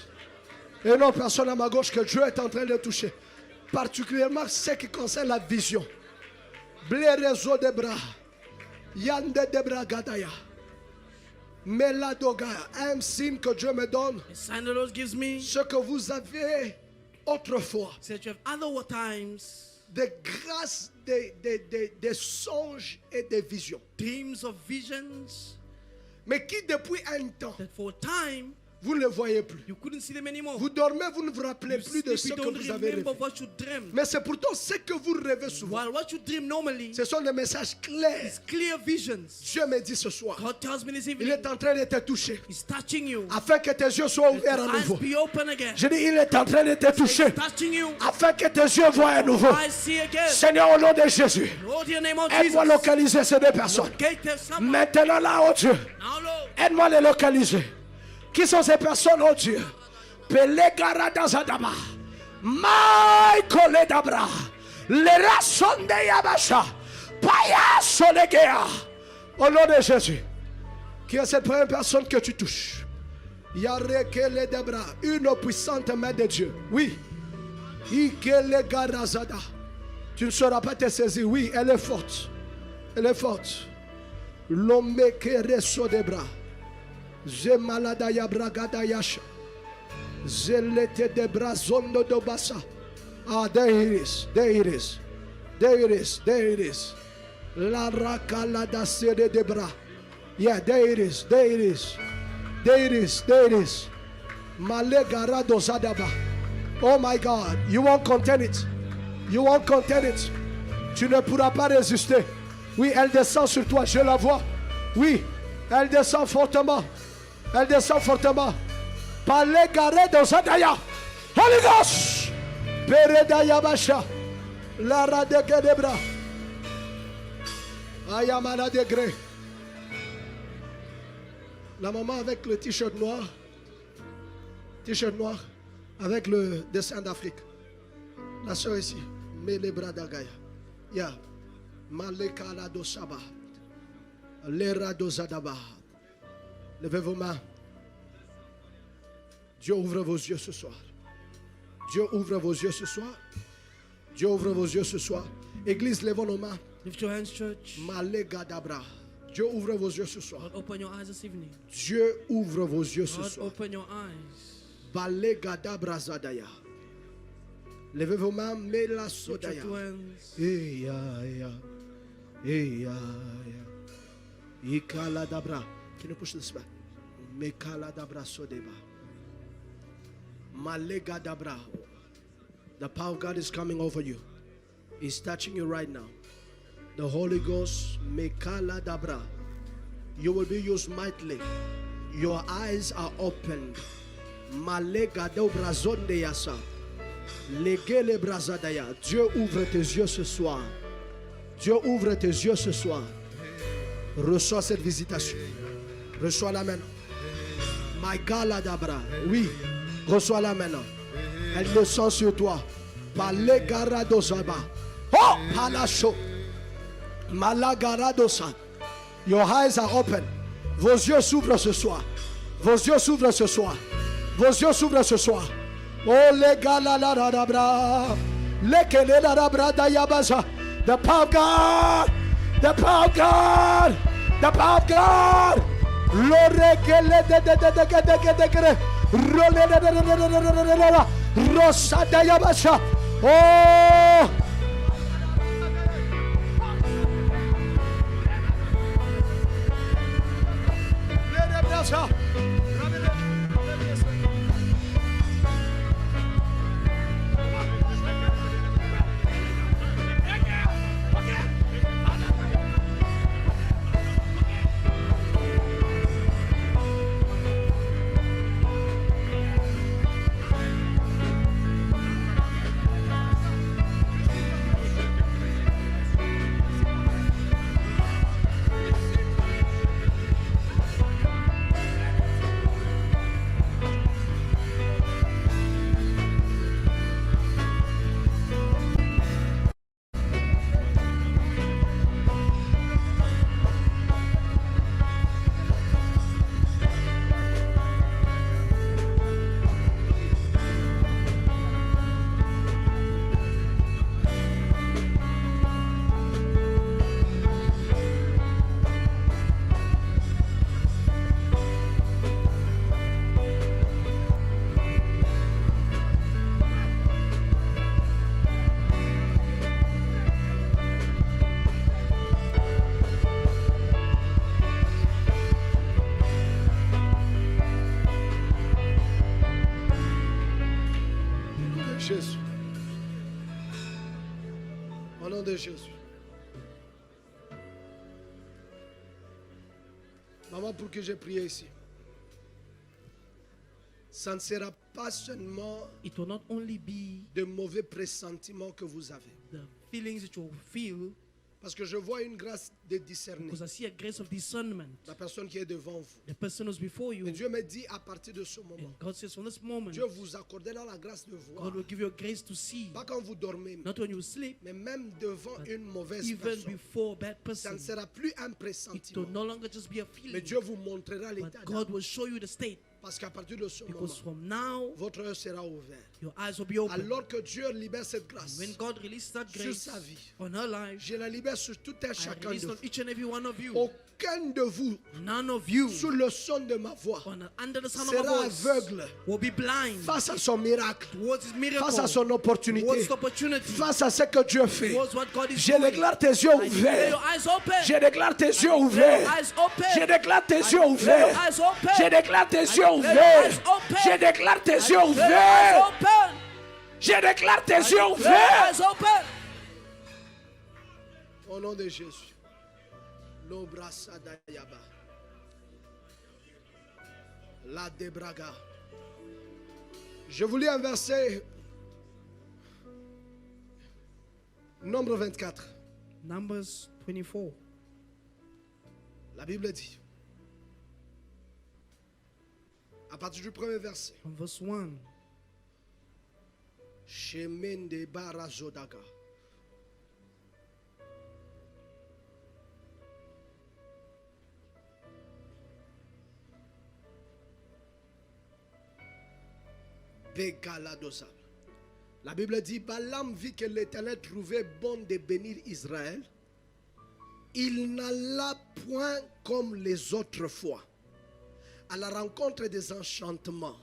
et une autre personne à ma gauche que Dieu est en train de toucher. Particulièrement ce qui concerne la vision. Blerezo de bras. Yande de bras gadaya. Meladoga. Un signe que Dieu me donne. The sign the Lord gives me, Ce que vous avez autrefois. said you have other times Des grâces, des songes et des visions. dreams of visions Mais qui depuis un temps, that for a time vous ne les voyez plus. you couldn't see them anymore. Vous dormez, vous ne vous rappelez You plus de ce sleep, que you don't vous avez remember rêvé. what you dreamed. Mais c'est pourtant ce que vous rêvez souvent. While what you dream normally Ce sont des messages clairs. is clear visions. Dieu me dit ce soir, God tells me this il evening, est en train de te toucher He's touching you. afin que tes yeux soient ouverts à Your eyes nouveau. be open again. Je dis, il est en train de te toucher Touching you. afin que tes yeux voient à nouveau. Eyes see again. Seigneur, au nom de Jésus, Lord, in the name of aide-moi à Jesus. localiser ces deux personnes. Locate someone. Maintenant là, oh Dieu, Now, Lord. aide-moi à les localiser. Qui sont ces personnes, oh Dieu? Pelegaradazadaba. Michael Dabra. Les raçons de Yabasha. Paya Solegea. Au nom de Jésus. Qui est cette première personne que tu touches? Yarekele Dabra. Une puissante main de Dieu. Oui. Ikele Garazada. Tu ne sauras pas te saisir. Oui, elle est forte. Elle est forte. L'homme qui reçoit des bras. Je maladaya bragada yasha. Je lete de brazondo do basa. Ah, there it is. There it is. There it is. There it is. La rakala da sede de bra. Yeah, there it is. There it is. There it is. There it is. Malegara do zadaba. Oh my God. You won't contain it. You won't contain it. Tu ne pourras pas résister. Oui, elle descend sur toi. Je la vois. Oui, elle descend fortement. Elle descend fortement. Parlez garé dans Zadaya. Holy Ghost. Peredaya Basha. Lara de Gedebra. Ayamana de Gré. La maman avec le t-shirt noir. T-shirt noir. Avec le dessin d'Afrique. La soeur ici. Melebra Dagaya. Ya. Malekala do Saba. Lera do Zadaba. Levez vos mains. Dieu ouvre vos yeux ce soir. Dieu ouvre vos yeux ce soir. Dieu ouvre vos yeux ce soir. Église, levons nos mains. Lift your hands, church. Malegadabra. Dieu ouvre vos yeux ce soir. God, open your eyes this evening. Dieu ouvre vos yeux ce God, soir. open your eyes. Balegadabra Zadaya. Levez vos mains. Mela Lift your Sodaya. two hands. Eya, eya. Eya, eya. Ikala dabra. Can you push this back? Mekala dabra sodeba. Malega dabra. The power of God is coming over you. He's touching you right now. The Holy Ghost, Mekala dabra. You will be used mightily. Your eyes are opened. Malega dobra zonde yasa. Legele brazadaya. Dieu ouvre tes yeux ce soir. Dieu ouvre tes yeux ce soir. Reçois cette visitation. Reçois-la maintenant. Maigala dabra. Oui, reçois-la maintenant. Elle le sent sur toi. Palegaradosaba. Oh, palasho. Malagaradosa. Your eyes are open. Vos yeux s'ouvrent ce soir. Vos yeux s'ouvrent ce soir. Vos yeux s'ouvrent ce soir. Oh, legala la dabra. Lekele la dabra dayabaza. The power of God. The power of God. The power of God. Lorekele de Role Rosa dayabasha. Oh. Jésus. Au nom de Jésus. Maman, pour que j'ai prié ici, ça ne sera pas seulement It will not only be de mauvais pressentiments que vous avez. the feelings that you will feel, Parce que je vois une grâce de discerner. because I see a grace of discernment. La personne qui est devant vous. The person who's before you. Mais Dieu me dit à partir de ce moment, And God says from this moment, Dieu vous accordera la grâce de voir. God will give you a grace to see. Pas quand vous dormez, Not when you sleep, mais même devant une mauvaise even personne. before a bad Ça person. ne sera plus un It pressentiment. will no longer just be a Mais feeling, Dieu vous montrera l'état but God d'âme. will show you the state. Parce qu'à partir de ce moment, Because from now, votre œil sera ouvert. your eyes will be open. Alors que Dieu libère cette grâce When God releases that sur grace sa vie, on her life, je la libère sur tout un I chacun release de on vous. each and every one of you. Aucun de vous, None of you, sous le son de ma voix, under the sound of my sera voice, aveugle will be blind face à son miracle, towards his miracle, face à son opportunité, towards the opportunity, face à ce que Dieu fait. towards what God is Je doing. déclare tes yeux I declare your ouverts. eyes open. Je déclare tes yeux Declare your ouverts. eyes open. Je déclare tes I yeux declare your ouverts. eyes open. Je déclare tes I yeux declare your ouverts. eyes open. Je déclare tes I yeux declare your eyes ouverts. open. Je déclare tes yeux Your ouverts. eyes open. Au nom de Jésus. L'obrasadayaba. La débraga. Je vous lis un verset. Nombre 24. Numbers 24. La Bible dit, à partir du premier verset, From verse 1. Chemin de Barazodaga. Begaladosa. La Bible dit, Balaam vit que l'Éternel trouvait bon de bénir Israël. Il n'alla point comme les autres fois à la rencontre des enchantements,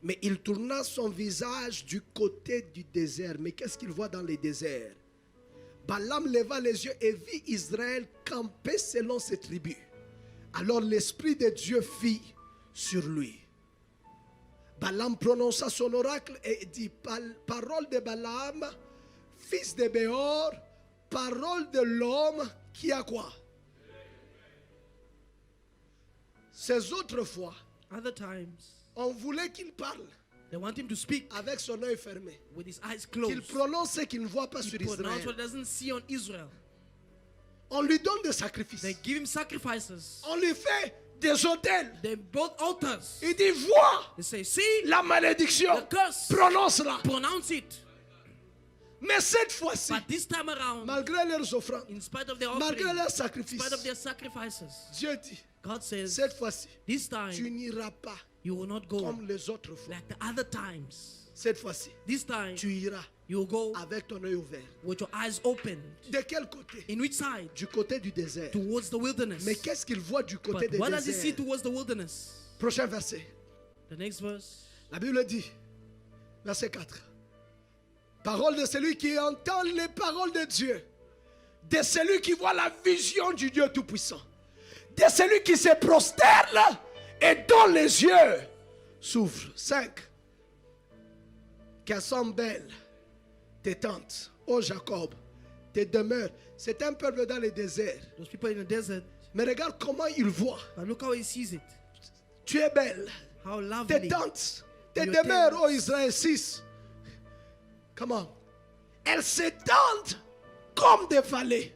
mais il tourna son visage du côté du désert. Mais qu'est-ce qu'il voit dans les déserts? Balaam leva les yeux et vit Israël camper selon ses tribus. Alors l'Esprit de Dieu fit sur lui. Balaam prononça son oracle et dit, parole de Balaam, fils de Béor, parole de l'homme qui a quoi? Ces autres fois, Other times, on voulait qu'il parle they want him to speak avec son œil fermé. with his eyes Qu'il closed. prononce ce qu'il ne voit pas He sur pronounce what Israël. he doesn't see on Israel. On lui donne des sacrifices. They give him sacrifices. On lui fait des hôtels. They build altars. Il dit, vois They say, see, la malédiction. the curse. Prononce-la. Pronounce it. Mais cette fois-ci, But this time around, malgré leurs offrandes, in spite of their malgré offering, leurs in sacrifices, spite of their sacrifices, Dieu dit, God says, cette fois-ci, this tu time n'iras pas you will not go comme les autres fois. like the other times. Cette fois-ci, This time tu iras you will go avec ton œil ouvert. with your eyes open. De quel côté? In which side? Du côté du désert. Towards the wilderness. Mais qu'est-ce qu'il voit du côté But du what does he see désert? towards the wilderness? Prochain verset. The next verse. La Bible dit, verset 4. Parole de celui qui entend les paroles de Dieu. De celui qui voit la vision du Dieu Tout-Puissant. De celui qui se prosterne et dont les yeux s'ouvrent. 5. Qu'elles sont belles tes tentes, ô Jacob, tes demeures. C'est un peuple dans le désert. Those people in the desert. Mais regarde comment il voit. But look how he sees it. Tu es belle. How Tes lovely. tentes, tes Your demeures, tents. ô Israël 6. Comment? Elles s'étendent comme des vallées,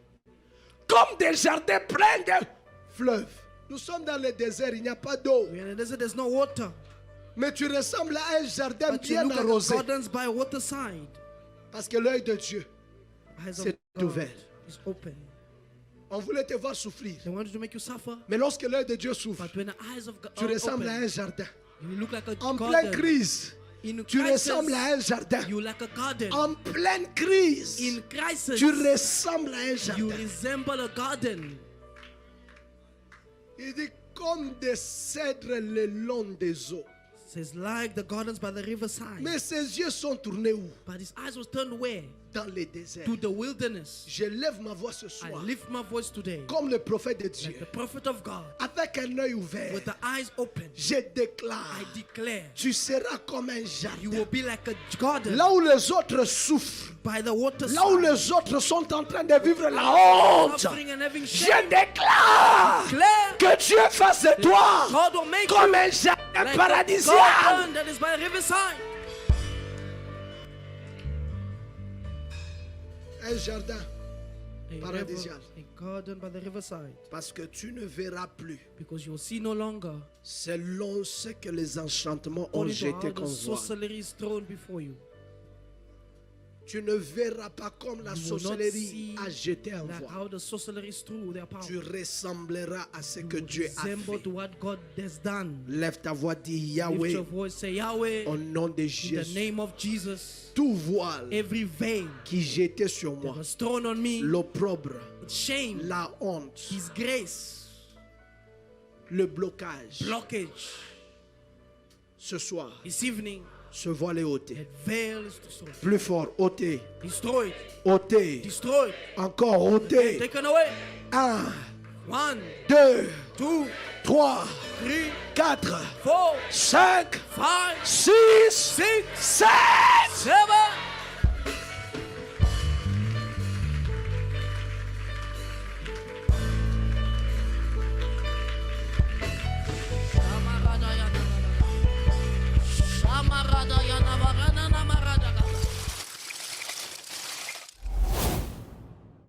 comme des jardins pleins de fleuves. Nous sommes dans le désert, il n'y a pas d'eau. We're in the desert, there's no water. Mais tu ressembles à un jardin But you bien look like arrosé. gardens by a waterside. Parce que l'œil de Dieu, Eyes of c'est God ouvert. is open. On voulait te voir souffrir. They wanted to make you suffer. Mais lorsque l'œil de Dieu s'ouvre, But when the eyes of God tu are ressembles à open, un jardin. you look like a En pleine garden. crise, In tu crisis, ressembles à un jardin. you like a garden. En pleine crise, In crisis, tu ressembles à un you jardin. resemble a garden. Il dit comme des cèdres le long des eaux. It says like the gardens by the riverside. Mais ses yeux sont tournés où? But his eyes was turned where? Dans les déserts. To the wilderness. Je lève ma voix ce I soir lift my voice today. comme le prophète de Dieu. Like the prophet of God. Avec un œil ouvert, With the eyes open. je déclare, I declare. tu seras comme un You jardin. will be like a garden. Là où les autres souffrent, By the waterside. là où les autres sont en train de vivre la honte, Suffering and having je shame. déclare Declare. que Dieu fasse de toi God will make comme you un jardin like a paradisiaque. garden that is by the riverside. Un jardin A paradisiaque. a garden by the riverside. Parce que tu ne verras plus Because you will see no longer selon ce que les enchantements ont according to jeté how comme the voile. sorcery is thrown before you. Tu ne verras pas comme la You will not sorcellerie see a jeté un like voile. how the sorcery is through their power. Tu ressembleras à ce You que will Dieu a resemble fait. to what God has done. Lève ta voix, dis Lift Yahweh, your voice, say Yahweh, au nom de in the Jésus. name of Jesus. Tout voile Every veil qui jetait sur that moi, was thrown on me, l'opprobre, with shame, la honte, His grace, le blocage, blockage, ce soir, this evening, ce voile est ôté. that veil is destroyed. Plus fort, ôté, Destroyed, ôté, destroyed, encore ôté. taken away. 1, 1, 2, 2, 3, 3, 4, 4, 5, 5, 6, 6, 7. 7.